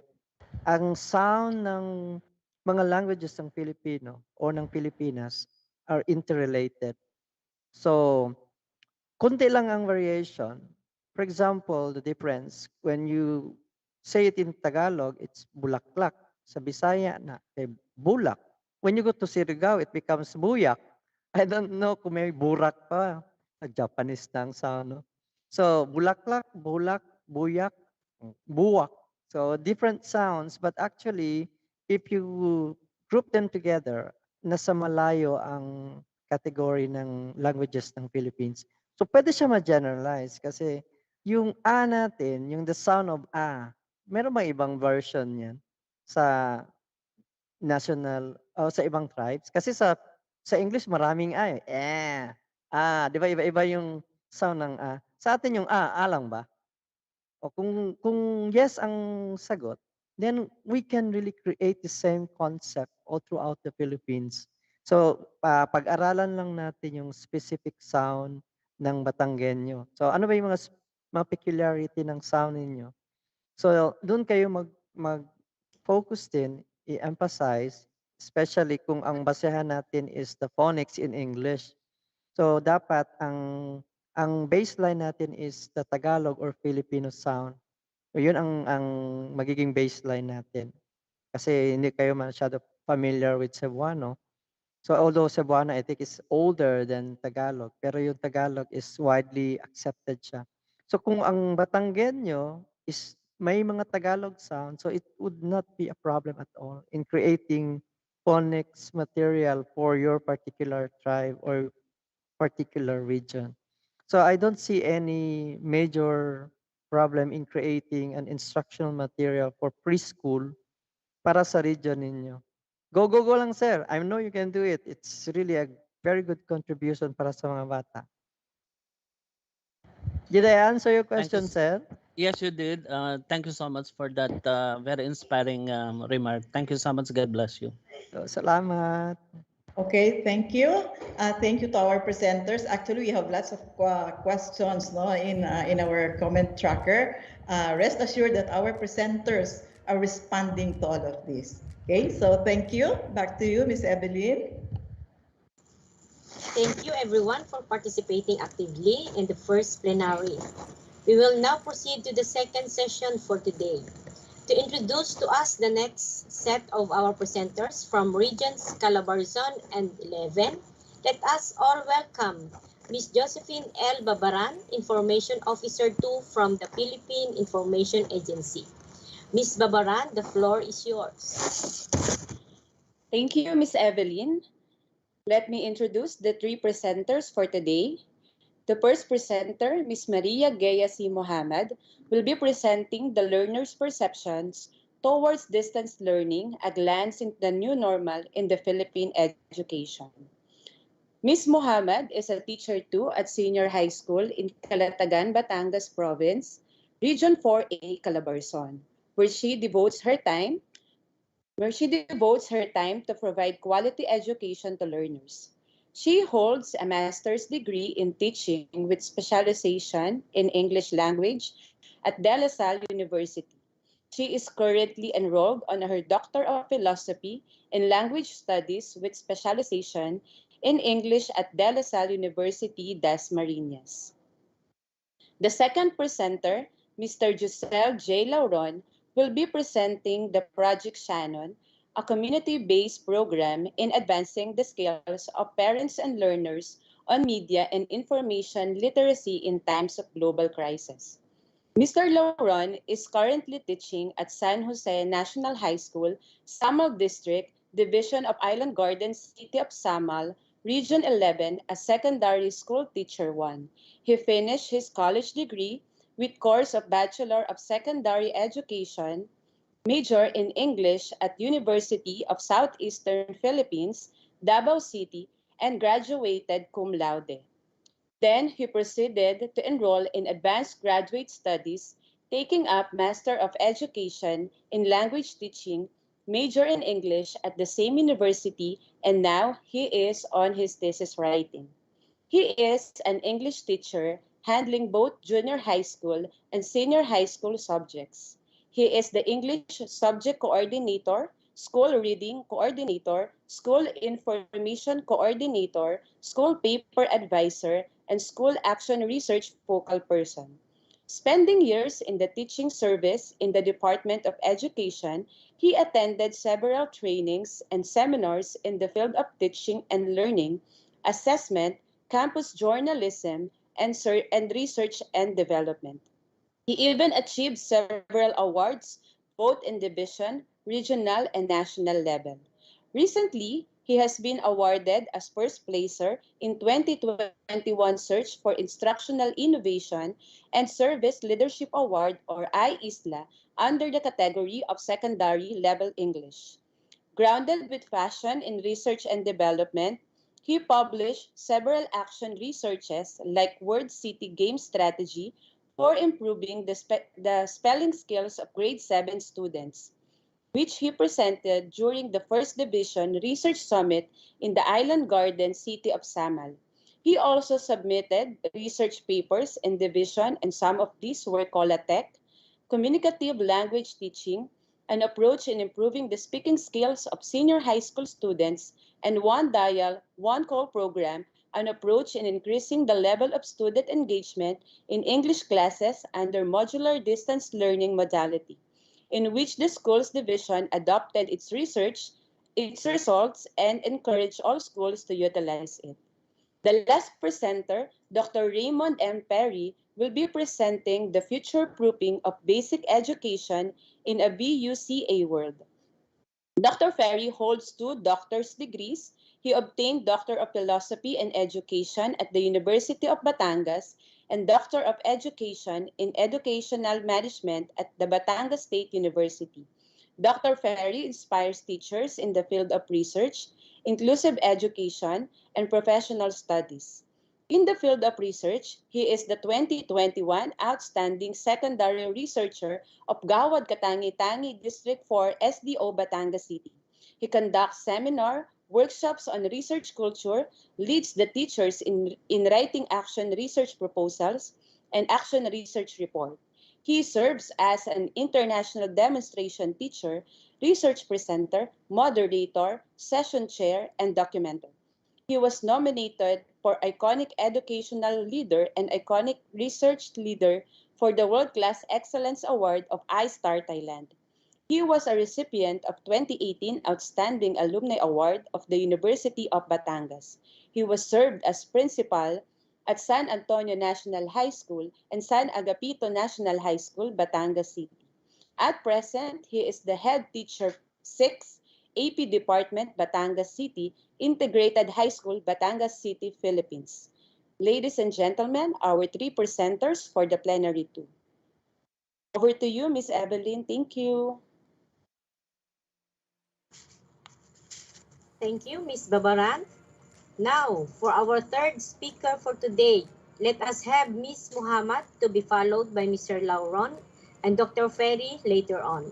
ang sound ng mga languages ng Filipino o ng Pilipinas are interrelated. So, konti lang ang variation. For example, the difference, when you say it in Tagalog, it's bulaklak. Sa Bisaya na, bulak. When you go to Surigao, it becomes buyak. I don't know kung may burak pa. Japanese lang sa ano. So, bulaklak, bulak, buyak, buwak. So, different sounds, but actually, if you group them together, nasa malayo ang category ng languages ng Philippines. So, pwede siya ma-generalize kasi yung A natin, yung the sound of A, meron bang ibang version yan sa national o sa ibang tribes? Kasi sa English maraming A eh. Di ba iba-iba yung sound ng A. Sa atin yung A lang ba? O kung yes ang sagot, then we can really create the same concept all throughout the Philippines. So, pag-aralan lang natin yung specific sound ng Batanggenyo. So, ano ba yung mga peculiarity ng sound ninyo? So, doon kayo mag-focus din, i-emphasize, especially kung ang basehan natin is the phonics in English. So, dapat ang baseline natin is the Tagalog or Filipino sound. So, yun ang magiging baseline natin. Kasi hindi kayo masyado familiar with Cebuano. So although Cebuano I think is older than Tagalog, pero yung Tagalog is widely accepted siya. So kung ang Batanggenyo is may mga Tagalog sound, so it would not be a problem at all in creating phonics material for your particular tribe or particular region. So I don't see any major problem in creating an instructional material for preschool para sa region ninyo. Go, go, go lang, sir. I know you can do it. It's really a very good contribution para sa mga bata. Did I answer your question, sir? Yes, you did. Thank you so much for that very inspiring remark. Thank you so much. God bless you. Salamat. Okay, thank you. Thank you to our presenters. Actually, we have lots of questions in our comment tracker. Rest assured that our presenters are responding to all of this. Okay, so thank you. Back to you, Ms. Evelyn. Thank you everyone for participating actively in the first plenary. We will now proceed to the second session for today. To introduce to us the next set of our presenters from Regions Calabarzon and 11, let us all welcome Ms. Josephine L. Babaran, Information Officer 2 from the Philippine Information Agency. Ms. Babaran, the floor is yours. Thank you, Ms. Evelyn. Let me introduce the three presenters for today. The first presenter, Ms. Maria Gaya C. Mohammed, will be presenting the learner's perceptions towards distance learning, a glance into the new normal in the Philippine education. Ms. Mohammed is a teacher too at senior high school in Calatagan, Batangas Province, Region 4A, Calabarzon, where she devotes her time to provide quality education to learners. She holds a master's degree in teaching with specialization in English language at De La Salle University. She is currently enrolled on her Doctor of Philosophy in Language Studies with specialization in English at De La Salle University, Dasmariñas. The second presenter, Mr. Giselle J. Lauron, will be presenting the Project Shannon, a community-based program in advancing the skills of parents and learners on media and information literacy in times of global crisis. Mr. Lauron is currently teaching at San Jose National High School, Samal District, Division of Island Gardens, City of Samal, Region 11, as Secondary School Teacher 1. He finished his college degree with course of Bachelor of Secondary Education, major in English at University of Southeastern Philippines, Davao City, and graduated cum laude. Then he proceeded to enroll in advanced graduate studies, taking up Master of Education in Language Teaching, major in English at the same university, and now he is on his thesis writing. He is an English teacher handling both junior high school and senior high school subjects. He is the English subject coordinator, school reading coordinator, school information coordinator, school paper advisor, and school action research focal person. Spending years in the teaching service in the Department of Education, he attended several trainings and seminars in the field of teaching and learning, assessment, campus journalism, and research and development. He even achieved several awards, both in division, regional, and national level. Recently, he has been awarded as first placer in 2021 Search for Instructional Innovation and Service Leadership Award or IISLA under the category of Secondary Level English. Grounded with passion in research and development, he published several action researches like Word City Game Strategy for improving the spelling skills of grade 7 students, which he presented during the First Division Research Summit in the Island Garden city of Samal. He also submitted research papers in division, and some of these were Colatec, Communicative Language Teaching, an approach in improving the speaking skills of senior high school students, and One Dial, One Call program, an approach in increasing the level of student engagement in English classes under modular distance learning modality, in which the school's division adopted its results, and encouraged all schools to utilize it. The last presenter, Dr. Raymond M. Perry, will be presenting the future proofing of basic education in a BUCA world. Dr. Ferry holds two doctor's degrees. He obtained Doctor of Philosophy and Education at the University of Batangas and Doctor of Education in Educational Management at the Batangas State University. Dr. Ferry inspires teachers in the field of research, inclusive education, and professional studies. In the field of research, he is the 2021 Outstanding Secondary Researcher of Gawad Katangi-Tangi District 4 SDO Batangas City. He conducts seminar, workshops on research culture, leads the teachers in writing action research proposals, and action research report. He serves as an international demonstration teacher, research presenter, moderator, session chair, and documenter. He was nominated for Iconic Educational Leader and Iconic Research Leader for the World Class Excellence Award of iStar Thailand. He was a recipient of 2018 Outstanding Alumni Award of the University of Batangas. He was served as principal at San Antonio National High School and San Agapito National High School, Batangas City. At present, he is the head teacher 6, AP Department, Batangas City, Integrated High School, Batangas City, Philippines. Ladies and gentlemen, our three presenters for the plenary 2. Over to you, Miss Evelyn. Thank you. Thank you, Ms. Babaran. Now, for our third speaker for today, let us have Ms. Muhammad to be followed by Mr. Lauron and Dr. Ferry later on.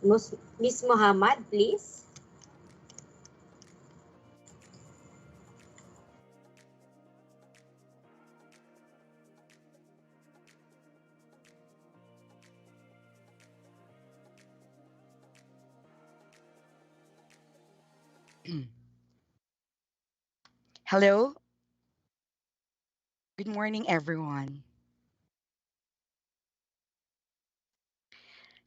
Ms. Muhammad, please. Hello, good morning, everyone.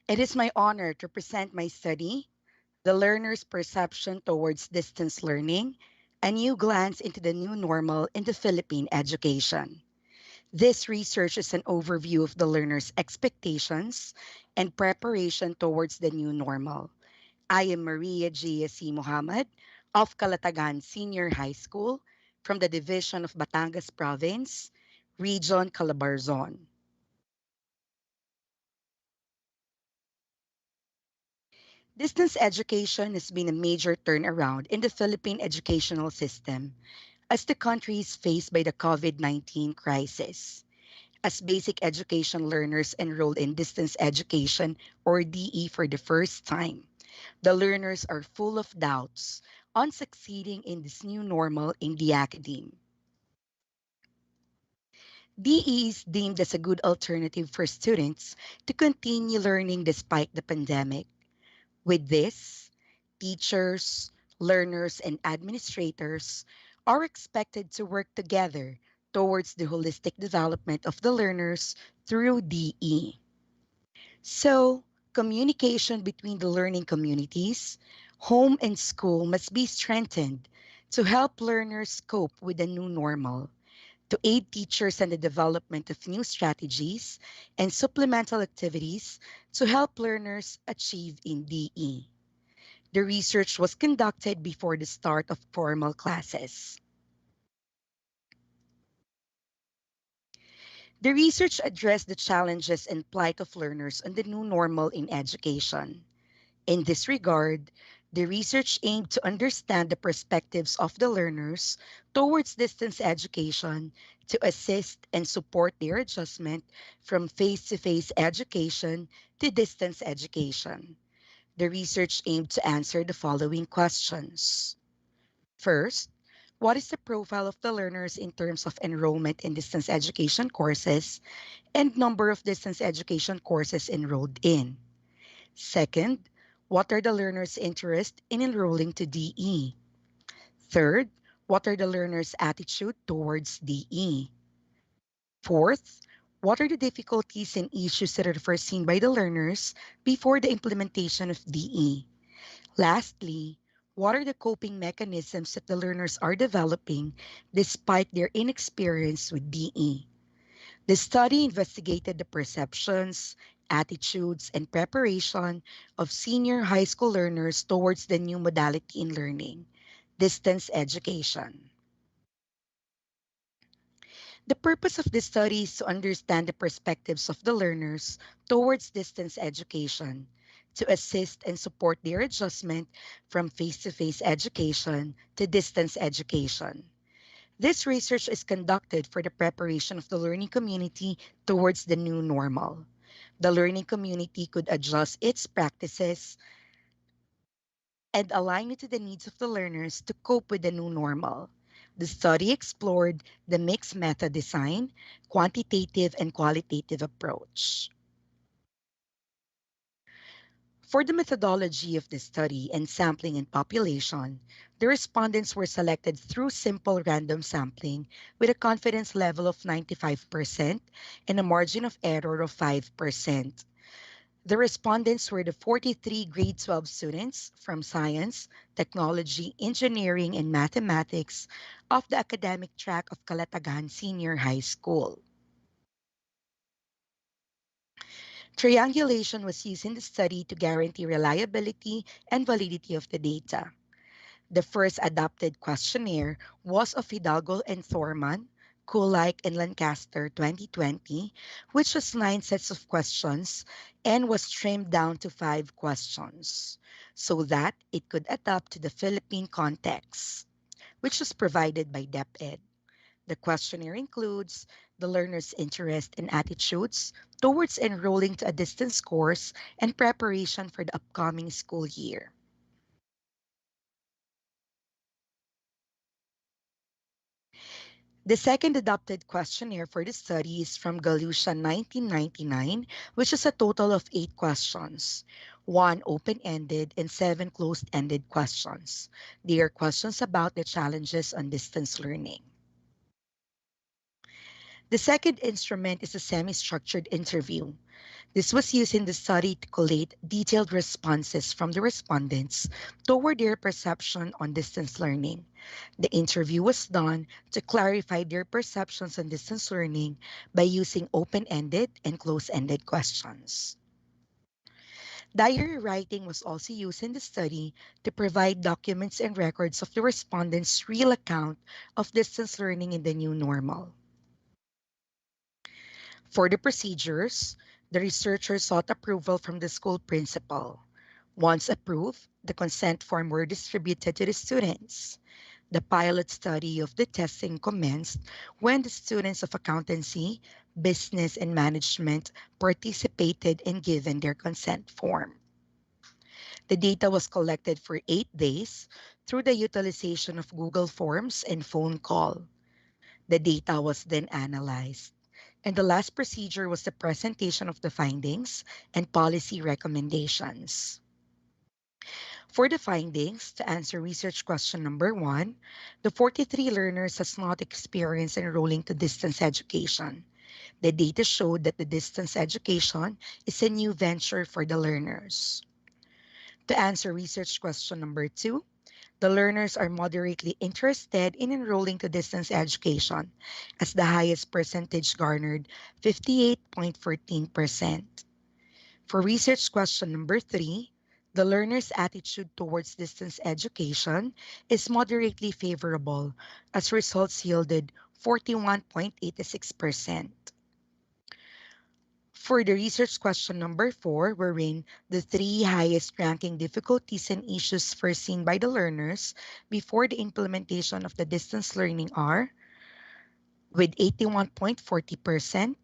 It is my honor to present my study, The Learner's Perception Towards Distance Learning, a new glance into the new normal in the Philippine education. This research is an overview of the learner's expectations and preparation towards the new normal. I am Maria G.S.C. Muhammad of Calatagan Senior High School from the Division of Batangas Province, Region Calabarzon. Distance education has been a major turnaround in the Philippine educational system as the country is faced by the COVID-19 crisis. As basic education learners enrolled in distance education or DE for the first time, the learners are full of doubts on succeeding in this new normal in the academe. DE is deemed as a good alternative for students to continue learning despite the pandemic. With this, teachers, learners, and administrators are expected to work together towards the holistic development of the learners through DE. So, communication between the learning communities, home and school must be strengthened to help learners cope with the new normal, to aid teachers in the development of new strategies and supplemental activities to help learners achieve in DE. The research was conducted before the start of formal classes. The research addressed the challenges and plight of learners on the new normal in education. In this regard, the research aimed to understand the perspectives of the learners towards distance education to assist and support their adjustment from face-to-face education to distance education. The research aimed to answer the following questions. First, what is the profile of the learners in terms of enrollment in distance education courses and number of distance education courses enrolled in? Second, what are the learners' interests in enrolling to DE? Third, what are the learners' attitude towards DE? Fourth, what are the difficulties and issues that are first seen by the learners before the implementation of DE? Lastly, what are the coping mechanisms that the learners are developing despite their inexperience with DE? The study investigated the perceptions, attitudes, and preparation of senior high school learners towards the new modality in learning, distance education. The purpose of this study is to understand the perspectives of the learners towards distance education, to assist and support their adjustment from face-to-face education to distance education. This research is conducted for the preparation of the learning community towards the new normal. The learning community could adjust its practices and align it to the needs of the learners to cope with the new normal. The study explored the mixed method design, quantitative and qualitative approach. For the methodology of the study and sampling and population, the respondents were selected through simple random sampling with a confidence level of 95% and a margin of error of 5%. The respondents were the 43 grade 12 students from science, technology, engineering, and mathematics of the academic track of Calatagan Senior High School. Triangulation was used in the study to guarantee reliability and validity of the data. The first adopted questionnaire was of Hidalgo and Thorman, Kulike and Lancaster 2020, which was 9 sets of questions and was trimmed down to 5 questions so that it could adapt to the Philippine context, which was provided by DepEd. The questionnaire includes the learner's interest and attitudes towards enrolling to a distance course and preparation for the upcoming school year. The second adopted questionnaire for the study is from Galusha 1999, which is a total of 8 questions, 1 open-ended and 7 closed-ended questions. They are questions about the challenges on distance learning. The second instrument is a semi-structured interview. This was used in the study to collate detailed responses from the respondents toward their perception on distance learning. The interview was done to clarify their perceptions on distance learning by using open-ended and closed-ended questions. Diary writing was also used in the study to provide documents and records of the respondents' real account of distance learning in the new normal. For the procedures, the researchers sought approval from the school principal. Once approved, the consent form were distributed to the students. The pilot study of the testing commenced when the students of accountancy, business, and management participated and given their consent form. The data was collected for 8 days through the utilization of Google Forms and phone call. The data was then analyzed. And the last procedure was the presentation of the findings and policy recommendations. For the findings, to answer research question number 1, the 43 learners has not experienced enrolling to distance education. The data showed that the distance education is a new venture for the learners. To answer research question number 2, the learners are moderately interested in enrolling to distance education, as the highest percentage garnered 58.14%. For research question number 3, the learner's attitude towards distance education is moderately favorable, as results yielded 41.86%. For the research question number 4, wherein the 3 highest ranking difficulties and issues foreseen by the learners before the implementation of the distance learning are, with 81.40%,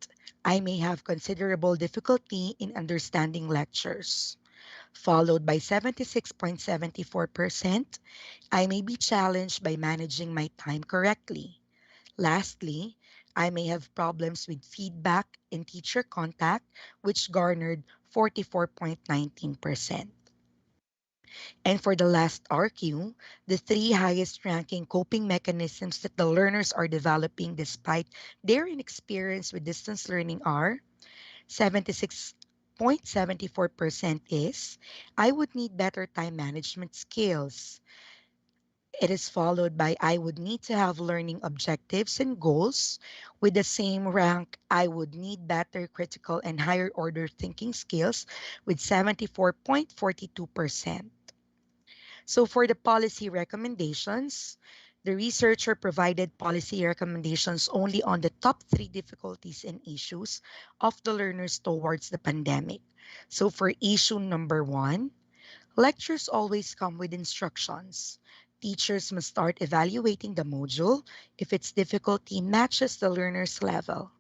I may have considerable difficulty in understanding lectures, followed by 76.74%, I may be challenged by managing my time correctly. Lastly, I may have problems with feedback and teacher contact, which garnered 44.19%. And for the last RQ, the 3 highest ranking coping mechanisms that the learners are developing despite their inexperience with distance learning are 76.74% is I would need better time management skills. It is followed by I would need to have learning objectives and goals. With the same rank, I would need better critical and higher order thinking skills with 74.42%. So for the policy recommendations, the researcher provided policy recommendations only on the top 3 difficulties and issues of the learners towards the pandemic. So for issue number 1, lectures always come with instructions. Teachers must start evaluating the module if its difficulty matches the learner's level.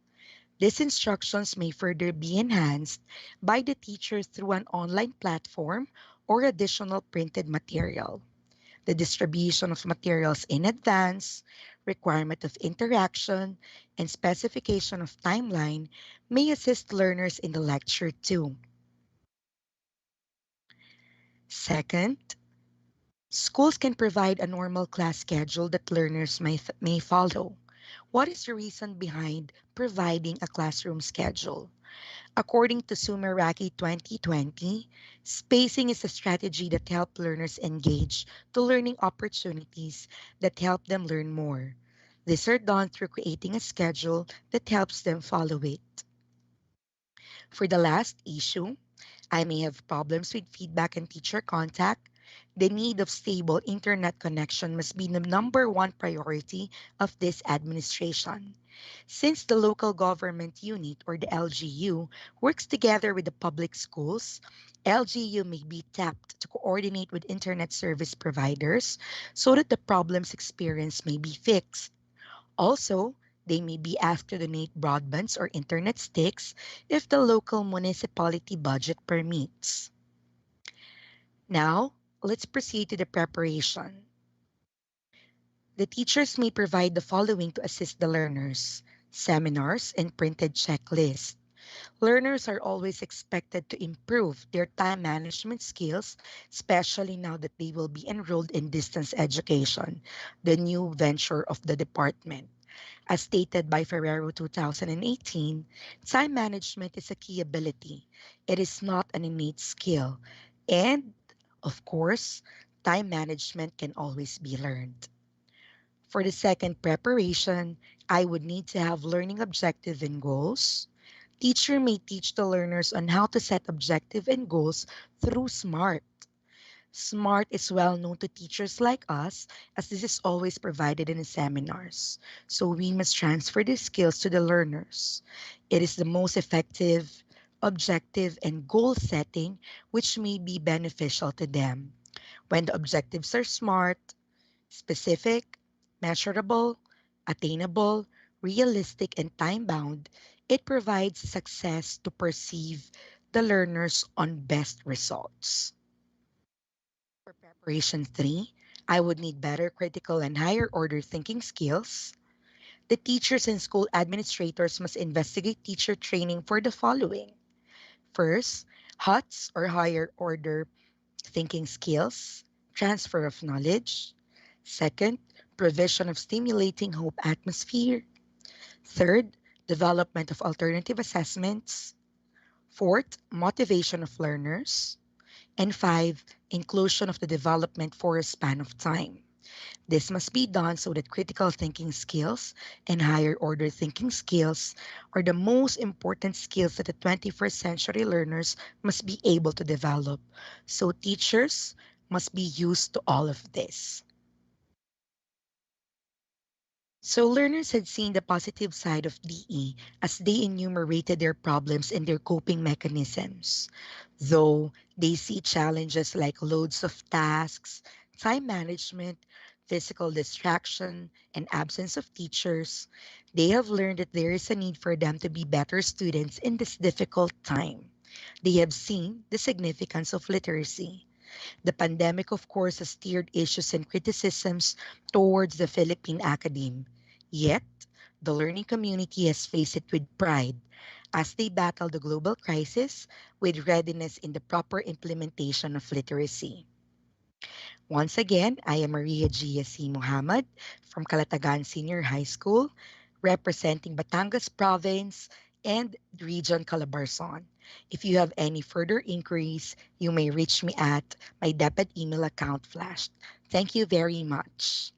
These instructions may further be enhanced by the teacher through an online platform or additional printed material. The distribution of materials in advance, requirement of interaction, and specification of timeline may assist learners in the lecture too. Second, schools can provide a normal class schedule that learners may follow. What is the reason behind providing a classroom schedule? According to Sumeraki 2020, spacing is a strategy that helps learners engage to learning opportunities that help them learn more. These are done through creating a schedule that helps them follow it. For the last issue, I may have problems with feedback and teacher contact. The need of stable internet connection must be the number 1 priority of this administration. Since the local government unit or the LGU works together with the public schools, LGU may be tapped to coordinate with internet service providers so that the problems experienced may be fixed. Also, they may be asked to donate broadbands or internet sticks if the local municipality budget permits. Now, let's proceed to the preparation. The teachers may provide the following to assist the learners: seminars and printed checklists. Learners are always expected to improve their time management skills, especially now that they will be enrolled in distance education, the new venture of the department. As stated by Ferrero 2018, time management is a key ability. It is not an innate skill. And, of course, time management can always be learned. For the second preparation, I would need to have learning objective and goals. Teacher may teach the learners on how to set objective and goals through SMART. SMART is well known to teachers like us as this is always provided in the seminars. So we must transfer these skills to the learners. It is the most effective, objective, and goal setting which may be beneficial to them. When the objectives are SMART, specific, measurable, attainable, realistic, and time bound, it provides success to perceive the learners on best results. For preparation 3, I would need better critical and higher order thinking skills. The teachers and school administrators must investigate teacher training for the following. First, HOTS or higher order thinking skills, transfer of knowledge. Second, provision of stimulating hope atmosphere. Third, development of alternative assessments. Fourth, motivation of learners. And five, inclusion of the development for a span of time. This must be done so that critical thinking skills and higher order thinking skills are the most important skills that the 21st century learners must be able to develop. So teachers must be used to all of this. So learners had seen the positive side of DE as they enumerated their problems and their coping mechanisms. Though they see challenges like loads of tasks, time management, physical distraction, and absence of teachers, they have learned that there is a need for them to be better students in this difficult time. They have seen the significance of literacy. The pandemic, of course, has steered issues and criticisms towards the Philippine academe. Yet, the learning community has faced it with pride as they battle the global crisis with readiness in the proper implementation of literacy. Once again, I am Maria G.S.C. Muhammad from Calatagan Senior High School, representing Batangas Province and Region Calabarzon. If you have any further inquiries, you may reach me at my debit email account flashed. Thank you very much.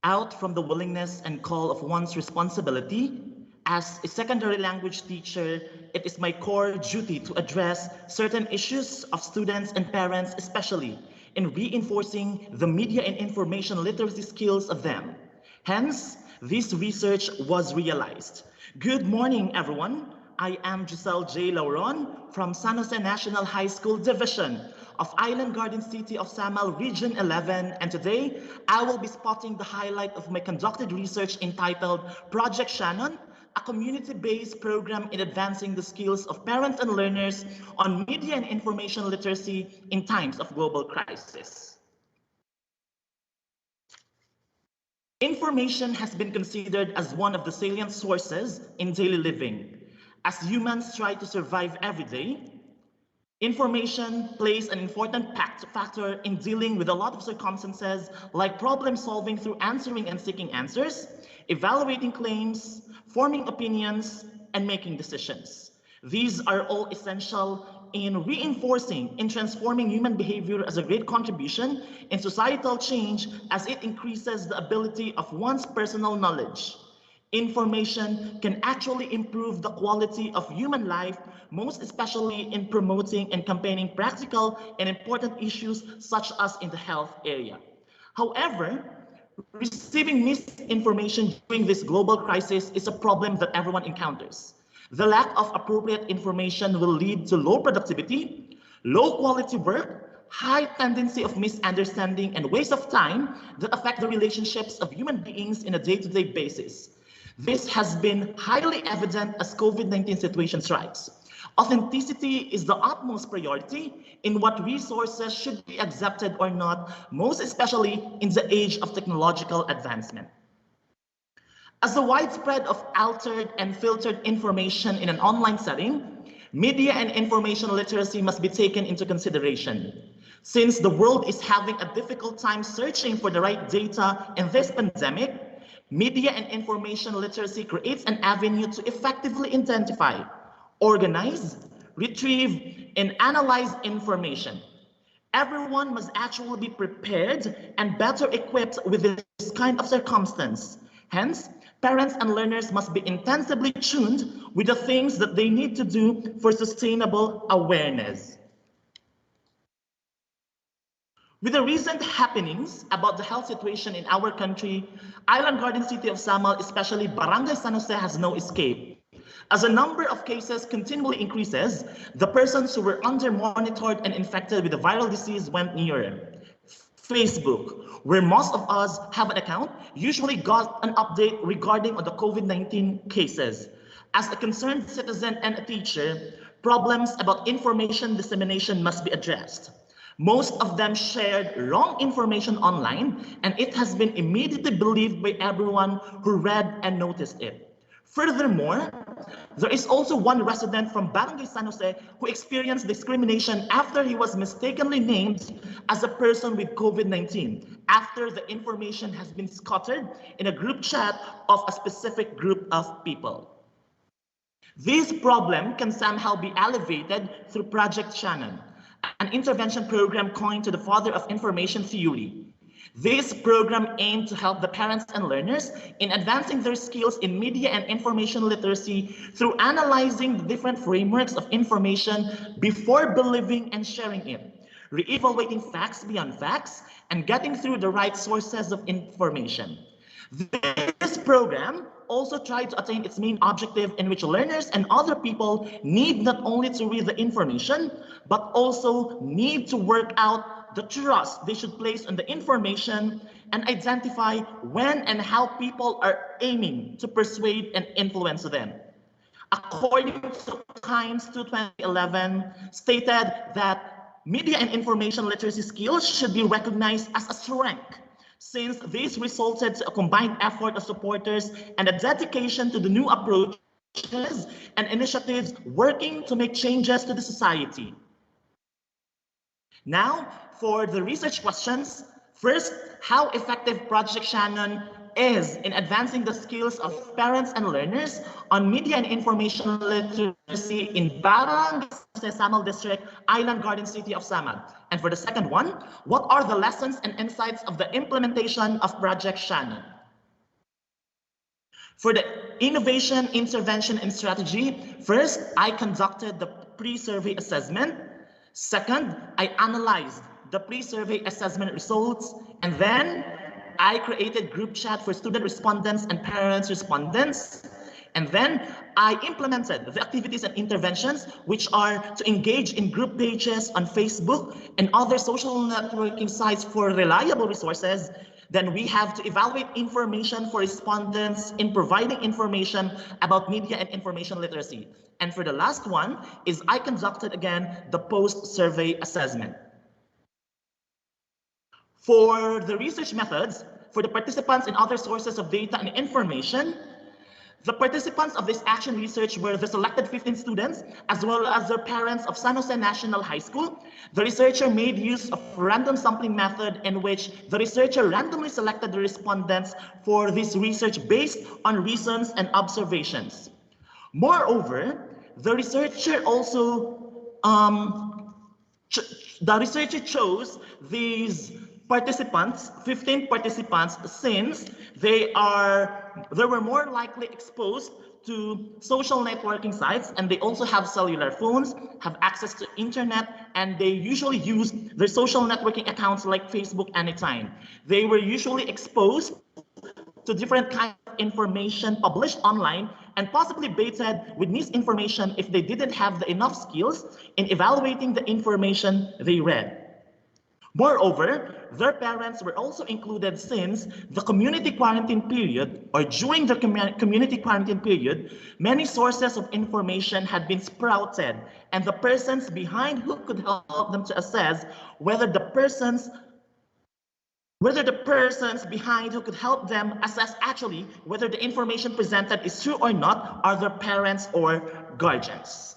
Out from the willingness and call of one's responsibility, as a secondary language teacher, it is my core duty to address certain issues of students and parents, especially in reinforcing the media and information literacy skills of them. Hence, this research was realized. Good morning, everyone. I am Giselle J. Lauron from San Jose National High School Division of Island Garden City of Samal Region 11, and today I will be spotting the highlight of my conducted research entitled Project Shannon, a community-based program in advancing the skills of parents and learners on media and information literacy in times of global crisis. Information has been considered as one of the salient sources in daily living. As humans try to survive every day, Information plays an important factor in dealing with a lot of circumstances like problem solving through answering and seeking answers, evaluating claims, forming opinions, and making decisions. These are all essential in reinforcing and transforming human behavior as a great contribution in societal change as it increases the ability of one's personal knowledge. Information can actually improve the quality of human life, most especially in promoting and campaigning practical and important issues such as in the health area. However, receiving misinformation during this global crisis is a problem that everyone encounters. The lack of appropriate information will lead to low productivity, low quality work, high tendency of misunderstanding, and waste of time that affect the relationships of human beings in a day-to-day basis. This has been highly evident as COVID-19 situation strikes. Authenticity is the utmost priority in what resources should be accepted or not, most especially in the age of technological advancement. As the widespread of altered and filtered information in an online setting, media and information literacy must be taken into consideration. Since the world is having a difficult time searching for the right data in this pandemic, media and information literacy creates an avenue to effectively identify, organize, retrieve, and analyze information. Everyone must actually be prepared and better equipped with this kind of circumstance. Hence, parents and learners must be intensively tuned with the things that they need to do for sustainable awareness. With the recent happenings about the health situation in our country, Island Garden City of Samal, especially Barangay San Jose, has no escape. As the number of cases continually increases, the persons who were under-monitored and infected with the viral disease went nearer. Facebook, where most of us have an account, usually got an update regarding the COVID-19 cases. As a concerned citizen and a teacher, problems about information dissemination must be addressed. Most of them shared wrong information online, and it has been immediately believed by everyone who read and noticed it. Furthermore, there is also one resident from Barangay San Jose who experienced discrimination after he was mistakenly named as a person with COVID-19 after the information has been scattered in a group chat of a specific group of people. This problem can somehow be alleviated through Project Shannon, an intervention program coined to the father of information theory. This program aimed to help the parents and learners in advancing their skills in media and information literacy through analyzing the different frameworks of information before believing and sharing it, re-evaluating facts beyond facts, and getting through the right sources of information. This program also tried to attain its main objective, in which learners and other people need not only to read the information, but also need to work out the trust they should place on the information and identify when and how people are aiming to persuade and influence them. According to Hines 2011, stated that media and information literacy skills should be recognized as a strength, since this resulted to a combined effort of supporters and a dedication to the new approaches and initiatives working to make changes to the society. Now, for the research questions. First, how effective Project Shannon is in advancing the skills of parents and learners on media and information literacy in Barangay Samal District, Island Garden City of Samal. And for the second one, what are the lessons and insights of the implementation of Project Shannon? For the innovation, intervention, and strategy, first, I conducted the pre-survey assessment. Second, I analyzed the pre-survey assessment results, and then I created group chat for student respondents and parents respondents. And then I implemented the activities and interventions, which are to engage in group pages on Facebook and other social networking sites for reliable resources. Then we have to evaluate information for respondents in providing information about media and information literacy. And for the last one is I conducted again the post-survey assessment. For the research methods, for the participants in other sources of data and information, The participants of this action research were the selected 15 students, as well as their parents of San Jose National High School. The researcher made use of random sampling method in which the researcher randomly selected the respondents for this research based on reasons and observations. Moreover, the researcher chose these participants, 15 participants, since they were more likely exposed to social networking sites, and they also have cellular phones, have access to internet, and they usually use their social networking accounts like Facebook anytime. They were usually exposed to different kinds of information published online and possibly baited with misinformation if they didn't have enough skills in evaluating the information they read. Moreover, their parents were also included since the community quarantine period, or during the community quarantine period, many sources of information had been sprouted, and the persons behind who could help them to assess whether the persons behind who could help them assess actually whether the information presented is true or not are their parents or guardians.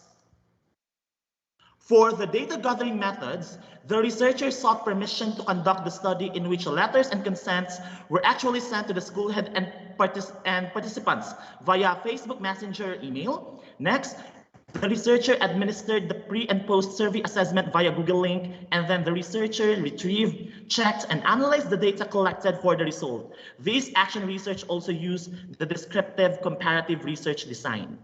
For the data gathering methods, the researchers sought permission to conduct the study in which letters and consents were actually sent to the school head and participants via Facebook Messenger email. Next, the researcher administered the pre and post survey assessment via Google Link, and then the researcher retrieved, checked, and analyzed the data collected for the result. This action research also used the descriptive comparative research design.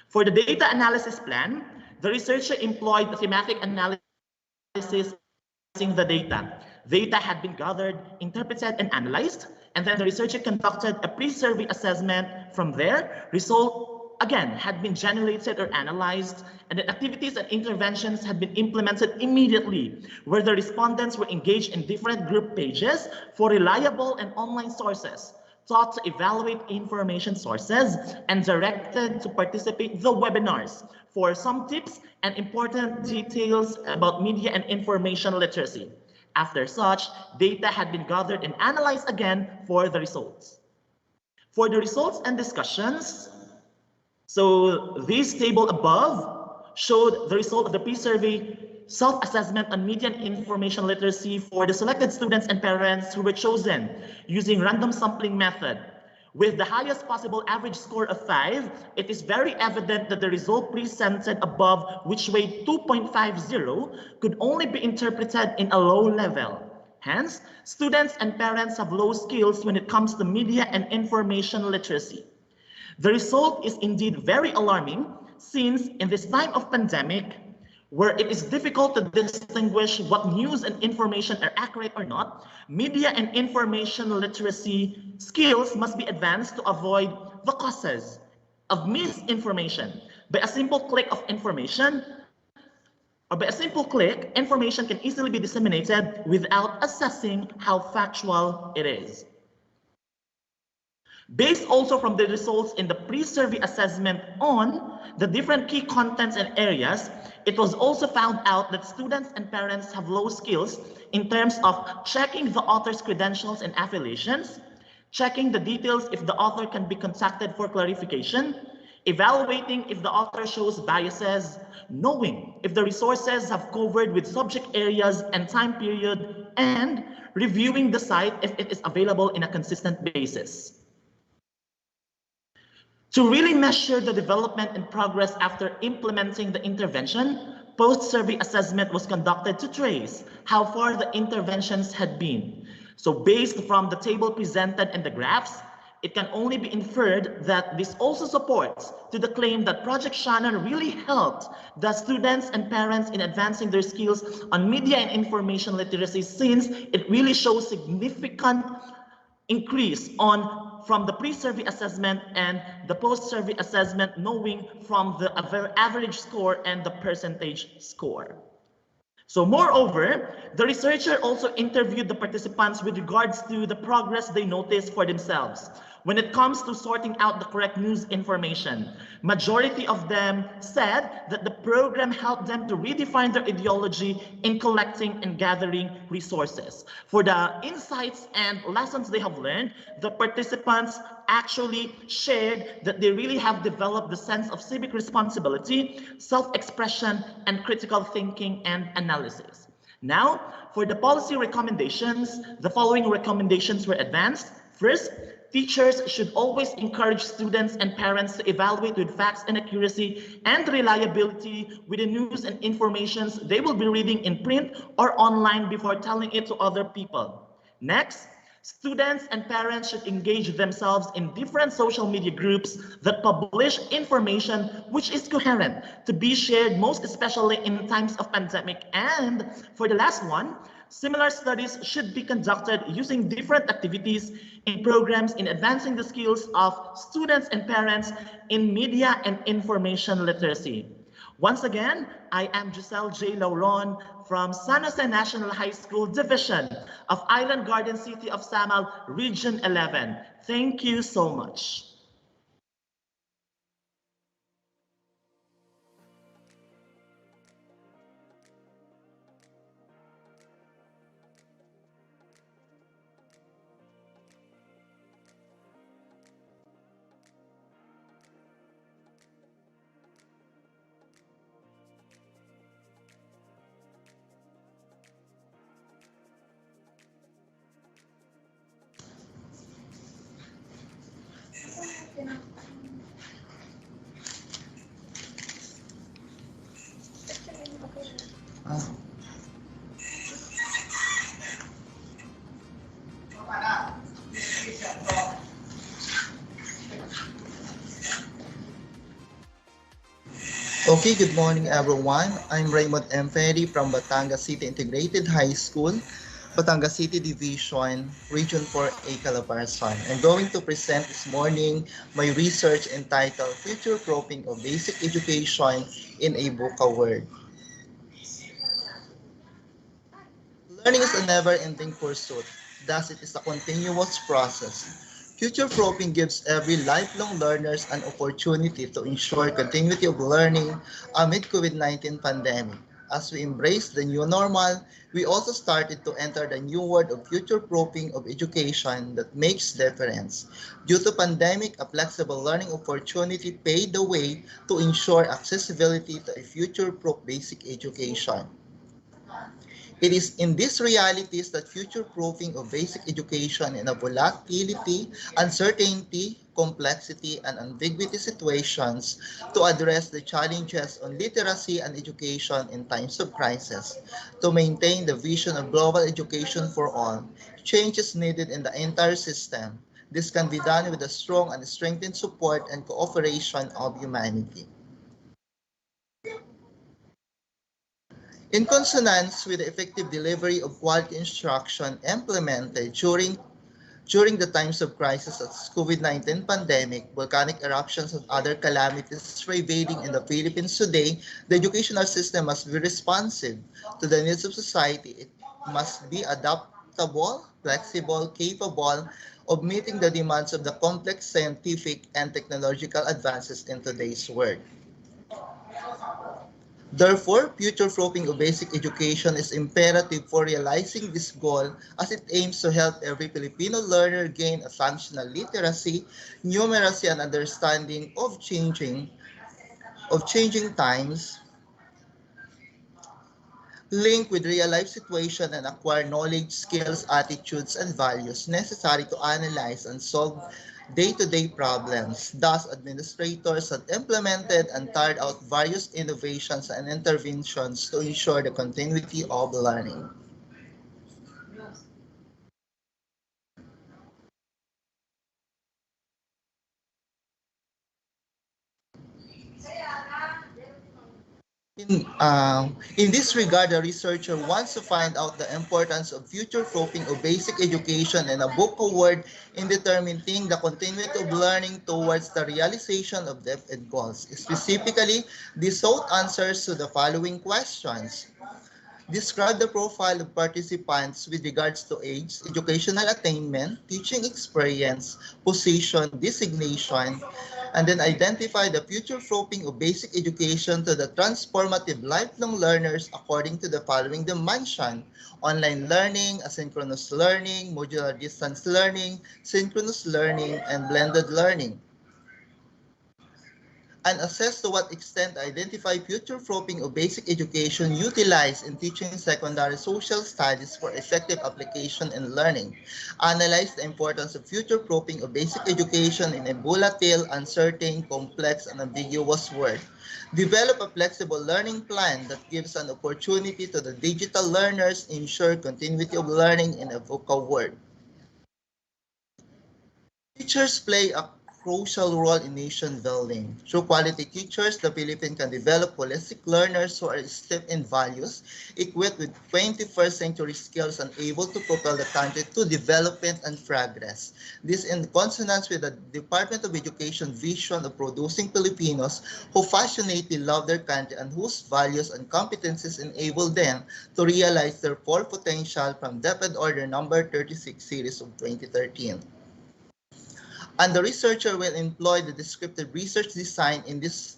For the data analysis plan, the researcher employed the thematic analysis the data. Data had been gathered, interpreted, and analyzed, and then the researcher conducted a pre-survey assessment. From there, result again had been generated or analyzed, and the activities and interventions had been implemented immediately, where the respondents were engaged in different group pages for reliable and online sources, taught to evaluate information sources, and directed to participate in the webinars for some tips and important details about media and information literacy. After such, data had been gathered and analyzed again for the results. For the results and discussions, so this table above showed the result of the pre-survey self-assessment on media and information literacy for the selected students and parents who were chosen using random sampling method. With the highest possible average score of 5, it is very evident that the result presented above, which weighed 2.50, could only be interpreted in a low level. Hence, students and parents have low skills when it comes to media and information literacy. The result is indeed very alarming, since in this time of pandemic, where it is difficult to distinguish what news and information are accurate or not, media and information literacy skills must be advanced to avoid the causes of misinformation. By a simple click of information, information can easily be disseminated without assessing how factual it is. Based also from the results in the pre-survey assessment on the different key contents and areas, it was also found out that students and parents have low skills in terms of checking the author's credentials and affiliations, checking the details if the author can be contacted for clarification, evaluating if the author shows biases, knowing if the resources have covered with subject areas and time period, and reviewing the site if it is available in a consistent basis. To really measure the development and progress after implementing the intervention, post-survey assessment was conducted to trace how far the interventions had been. So based from the table presented in the graphs, it can only be inferred that this also supports to the claim that Project Shannon really helped the students and parents in advancing their skills on media and information literacy, since it really shows significant increase from the pre-survey assessment and the post-survey assessment, knowing from the average score and the percentage score. So moreover, the researcher also interviewed the participants with regards to the progress they noticed for themselves. when it comes to sorting out the correct news information. Majority of them said that the program helped them to redefine their ideology in collecting and gathering resources. For the insights and lessons they have learned, the participants actually shared that they really have developed the sense of civic responsibility, self-expression, and critical thinking and analysis. Now, for the policy recommendations, the following recommendations were advanced. First, teachers should always encourage students and parents to evaluate with facts and accuracy and reliability with the news and informations they will be reading in print or online before telling it to other people. Next, students and parents should engage themselves in different social media groups that publish information which is coherent to be shared, most especially in times of pandemic. And for the last one, similar studies should be conducted using different activities in programs in advancing the skills of students and parents in media and information literacy. Once again, I am Giselle J. Lauron from San Jose National High School Division of Island Garden City of Samal, Region 11. Thank you so much. Okay, good morning everyone. I'm Raymond M. Ferry from Batangas City Integrated High School, Batangas City Division, Region 4A, Calabarzon. I'm going to present this morning my research entitled Future Proofing of Basic Education in a VUCA World. Learning is a never-ending pursuit, thus it is a continuous process. Future-proofing gives every lifelong learners an opportunity to ensure continuity of learning amid COVID-19 pandemic. As we embrace the new normal, we also started to enter the new world of future-proofing of education that makes difference. Due to pandemic, a flexible learning opportunity paved the way to ensure accessibility to a future-proof basic education. It is in these realities that future-proofing of basic education in a volatility, uncertainty, complexity, and ambiguity situations to address the challenges on literacy and education in times of crisis. To maintain the vision of global education for all, change is needed in the entire system. This can be done with a strong and strengthened support and cooperation of humanity. In consonance with the effective delivery of quality instruction implemented during the times of crisis as COVID-19 pandemic, volcanic eruptions, and other calamities prevailing in the Philippines today, the educational system must be responsive to the needs of society. It must be adaptable, flexible, capable of meeting the demands of the complex scientific and technological advances in today's world. Therefore, future-proofing of basic education is imperative for realizing this goal as it aims to help every Filipino learner gain a functional literacy, numeracy, and understanding of changing times, link with real-life situation and acquire knowledge, skills, attitudes, and values necessary to analyze and solve day-to-day problems. Thus, administrators have implemented and carried out various innovations and interventions to ensure the continuity of learning. In this regard, the researcher wants to find out the importance of future-proofing of basic education in a VUCA world in determining the continuity of learning towards the realization of goals. Specifically, they sought answers to the following questions. Describe the profile of participants with regards to age, educational attainment, teaching experience, position, designation, and then identify the future proofing of basic education to the transformative lifelong learners according to the following dimension: online learning, asynchronous learning, modular distance learning, synchronous learning, and blended learning, and assess to what extent identify future-proofing of basic education utilized in teaching secondary social studies for effective application and learning. Analyze the importance of future-proofing of basic education in a volatile, uncertain, complex, and ambiguous world. Develop a flexible learning plan that gives an opportunity to the digital learners, ensure continuity of learning in a VUCA world. Teachers play a crucial role in nation building. Through quality teachers, the Philippines can develop holistic learners who are steeped in values, equipped with 21st century skills and able to propel the country to development and progress. This in consonance with the Department of Education vision of producing Filipinos who passionately love their country and whose values and competencies enable them to realize their full potential from DepEd Order number 36 series of 2013. And the researcher will employ the descriptive research design in this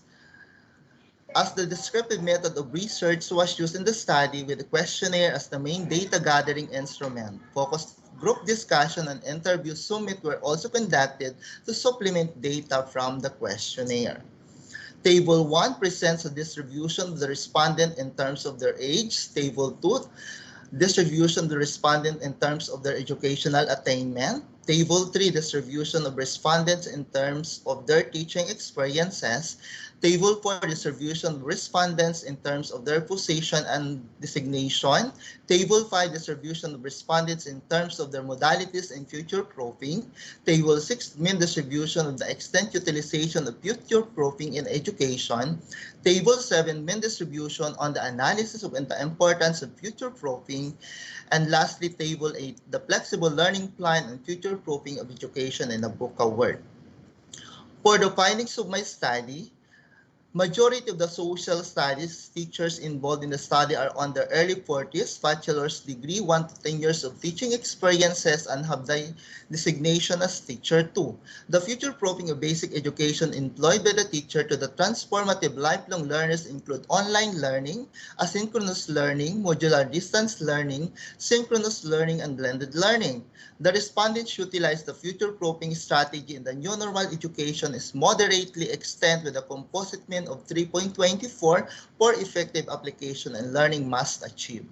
as the descriptive method of research was used in the study with the questionnaire as the main data gathering instrument. Focused group discussion and interview summit were also conducted to supplement data from the questionnaire. Table 1 presents a distribution of the respondent in terms of their age. Table 2, distribution of the respondent in terms of their educational attainment. Table 3, distribution of respondents in terms of their teaching experiences. Table 4, distribution of respondents in terms of their position and designation. Table 5, distribution of respondents in terms of their modalities and future proofing. Table 6, mean distribution of the extent utilization of future proofing in education. Table 7, mean distribution on the analysis of the importance of future proofing. And lastly, Table 8, the flexible learning plan and future proofing of education in the VUCA world. For the findings of my study, majority of the social studies teachers involved in the study are on their early 40s, bachelor's degree, 1 to 10 years of teaching experiences, and have the designation as Teacher 2. The future proofing of basic education employed by the teacher to the transformative lifelong learners include online learning, asynchronous learning, modular distance learning, synchronous learning, and blended learning. The respondents utilize the future proofing strategy in the new normal education is moderately extend with a composite mean of 3.24 for effective application and learning must achieve.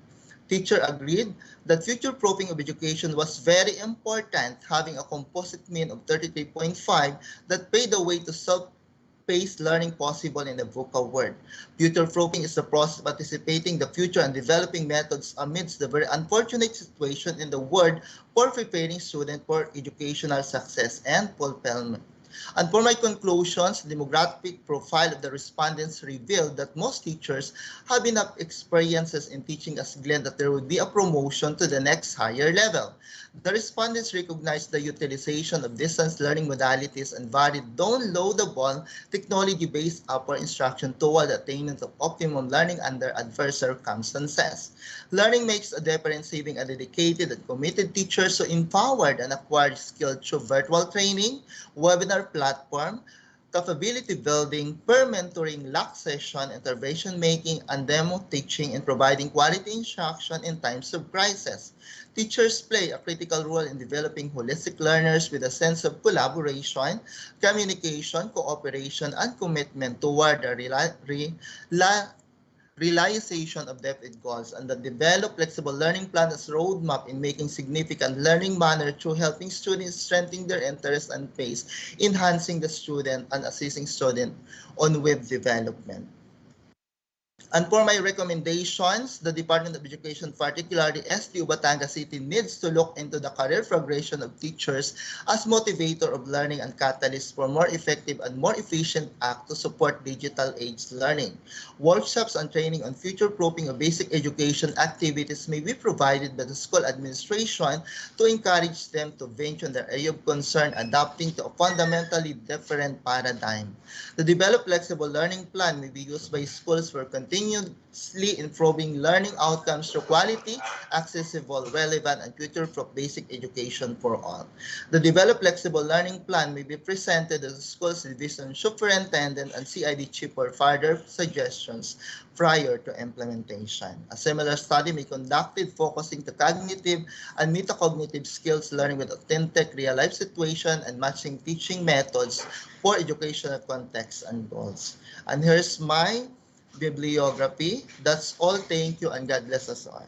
Teacher agreed that future proofing of education was very important, having a composite mean of 33.5 that paved the way to self-paced learning possible in the VUCA world. Future proofing is the process of anticipating the future and developing methods amidst the very unfortunate situation in the world for preparing students for educational success and fulfillment. And for my conclusions, the demographic profile of the respondents revealed that most teachers have enough experiences in teaching as glad that there would be a promotion to the next higher level. The respondents recognized the utilization of distance learning modalities and varied downloadable technology-based upward instruction toward the attainment of optimum learning under adverse circumstances. Learning makes a difference, having a dedicated and committed teachers who empowered and acquired skills through virtual training, webinar platform, capability building, peer mentoring, lock session, intervention making, and demo teaching in providing quality instruction in times of crisis. Teachers play a critical role in developing holistic learners with a sense of collaboration, communication, cooperation, and commitment toward the realization of DepEd goals, and the develop flexible learning plan as roadmap in making significant learning manner through helping students strengthen their interest and pace, enhancing the student and assisting student on web development. And for my recommendations, the Department of Education, particularly STU Batangas City, needs to look into the career progression of teachers as motivator of learning and catalyst for more effective and more efficient act to support digital age learning. Workshops and training on future proofing of basic education activities may be provided by the school administration to encourage them to venture in their area of concern, adapting to a fundamentally different paradigm. The developed flexible learning plan may be used by schools for continuing continuously improving learning outcomes through quality, accessible, relevant, and future-proof basic education for all. The developed flexible learning plan may be presented to the school's division superintendent and CID chief for further suggestions prior to implementation. A similar study may be conducted focusing to cognitive and metacognitive skills learning with authentic real-life situation and matching teaching methods for educational contexts and goals. And here's my bibliography. That's all. Thank you and God bless us all.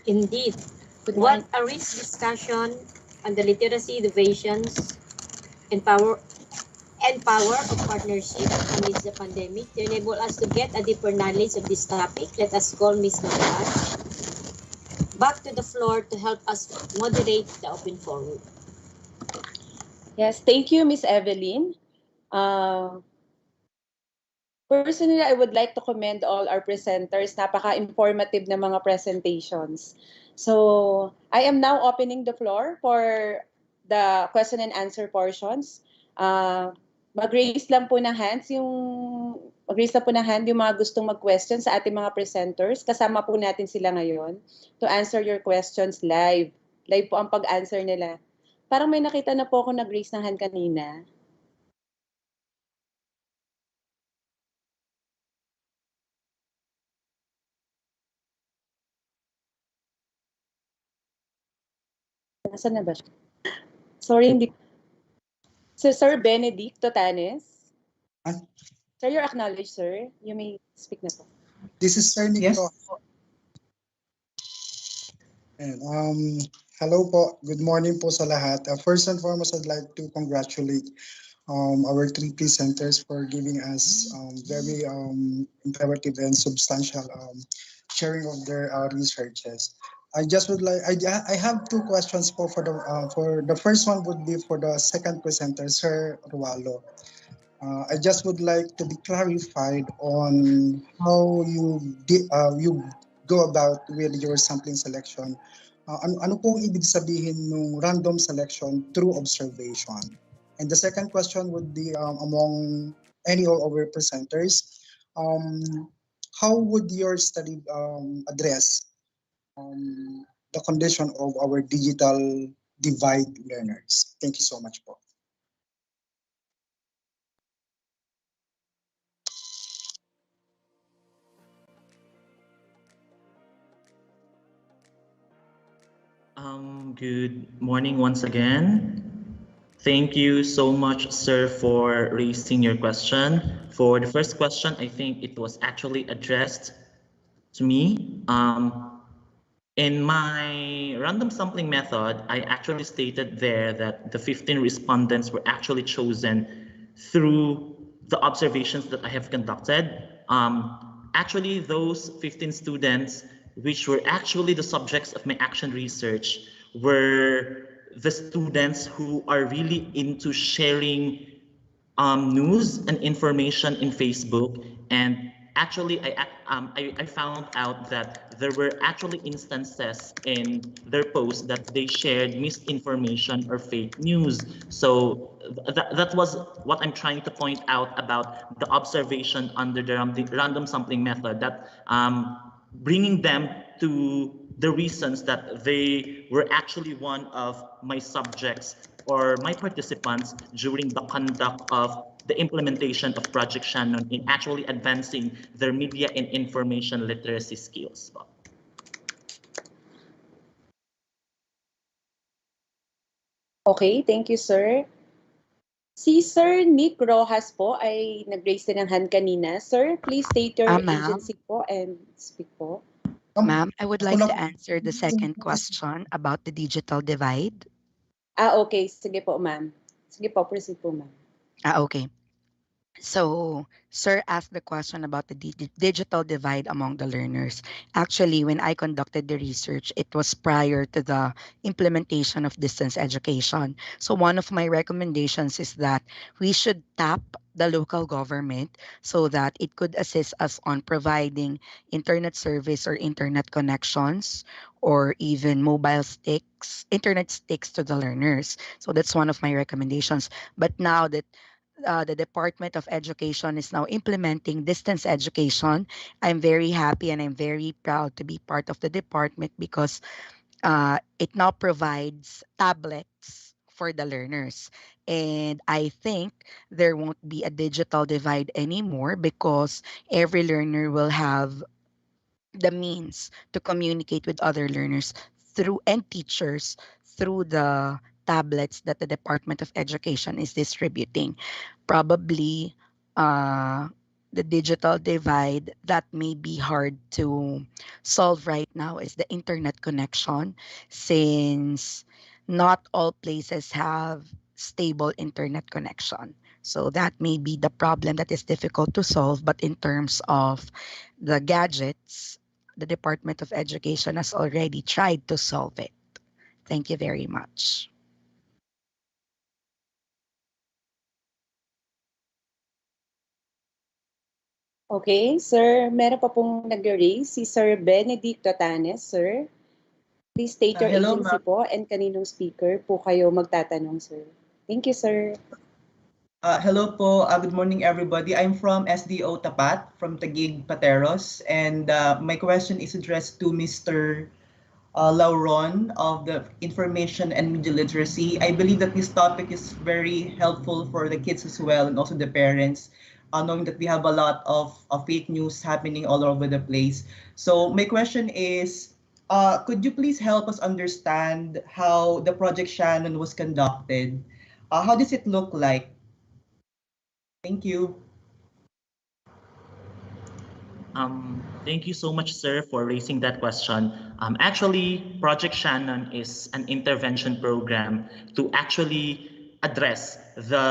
Indeed, what a rich discussion on the literacy innovations and power of partnership amidst the pandemic to enable us to get a deeper knowledge of this topic. Let us call Ms. Navarre back to the floor to help us moderate the open forum. Yes, thank you, Miss Evelyn. Personally, I would like to commend all our presenters. Napaka-informative na mga presentations. So, I am now opening the floor for the question and answer portions. Mag-raise lang po ng hands yung mga gustong mag-question sa ating mga presenters. Kasama po natin sila ngayon to answer your questions live. Live po ang pag-answer nila. Parang may nakita na po ako nag-raise ng hand kanina. Nasaan na ba siya? Sorry, hindi. So, Sir Benedict Totanes. Sir, you're acknowledged, sir. You may speak na po. This is Sir Nick. Yes. And, hello po. Good morning po sa lahat. First and foremost, I'd like to congratulate our three presenters for giving us very imperative and substantial sharing of their researches. I just would like, I have two questions for the first one would be for the second presenter, Sir Rualo. I just would like to be clarified on how you go about with your sampling selection. Ano pong ibig sabihin ng random selection through observation? And the second question would be among any of our presenters, how would your study address the condition of our digital divide learners? Thank you so much po. Good morning once again. Thank you so much, sir, for raising your question. For the first question, I think it was actually addressed to me. In my random sampling method, I actually stated there that the 15 respondents were actually chosen through the observations that I have conducted. Actually, those 15 students, which were actually the subjects of my action research, were the students who are really into sharing news and information in Facebook. And actually, I found out that there were actually instances in their posts that they shared misinformation or fake news. So that was what I'm trying to point out about the observation under the random sampling method, that bringing them to the reasons that they were actually one of my subjects or my participants during the conduct of the implementation of Project Shannon in actually advancing their media and information literacy skills. Okay, thank you, sir. Si Sir Nick Rojas po ay nag-raise din ng hand kanina. Sir, please state your agency po and speak po. Ma'am, I would like to answer the second question about the digital divide. Okay. Sige po, ma'am. Sige po, proceed po, ma'am. Okay. So, Sir asked the question about the digital divide among the learners. Actually, when I conducted the research, it was prior to the implementation of distance education. So, one of my recommendations is that we should tap the local government so that it could assist us on providing internet service or internet connections or even mobile sticks, internet sticks to the learners. So, that's one of my recommendations. But now that the Department of Education is now implementing distance education. I'm very happy and I'm very proud to be part of the department because it now provides tablets for the learners. And I think there won't be a digital divide anymore because every learner will have the means to communicate with other learners through and teachers through the tablets that the Department of Education is distributing. Probably the digital divide that may be hard to solve right now is the internet connection, since not all places have stable internet connection. So that may be the problem that is difficult to solve. But in terms of the gadgets, the Department of Education has already tried to solve it. Thank you very much. Okay, sir, meron pa pong nag-raise si Sir Benedicto Tanes, sir. Please state your Hello, agency ma'am. po and kaninong speaker po kayo magtatanong, sir. Thank you, sir. Hello po. Good morning, everybody. I'm from SDO Tapat, from Taguig, Pateros. And my question is addressed to Mr. Lauron of the Information and Media Literacy. I believe that this topic is very helpful for the kids as well and also the parents, knowing that we have a lot of fake news happening all over the place. So my question is, could you please help us understand how the Project Shannon was conducted? How does it look like? Thank you. Thank you so much, sir, for raising that question. Actually, Project Shannon is an intervention program to actually address the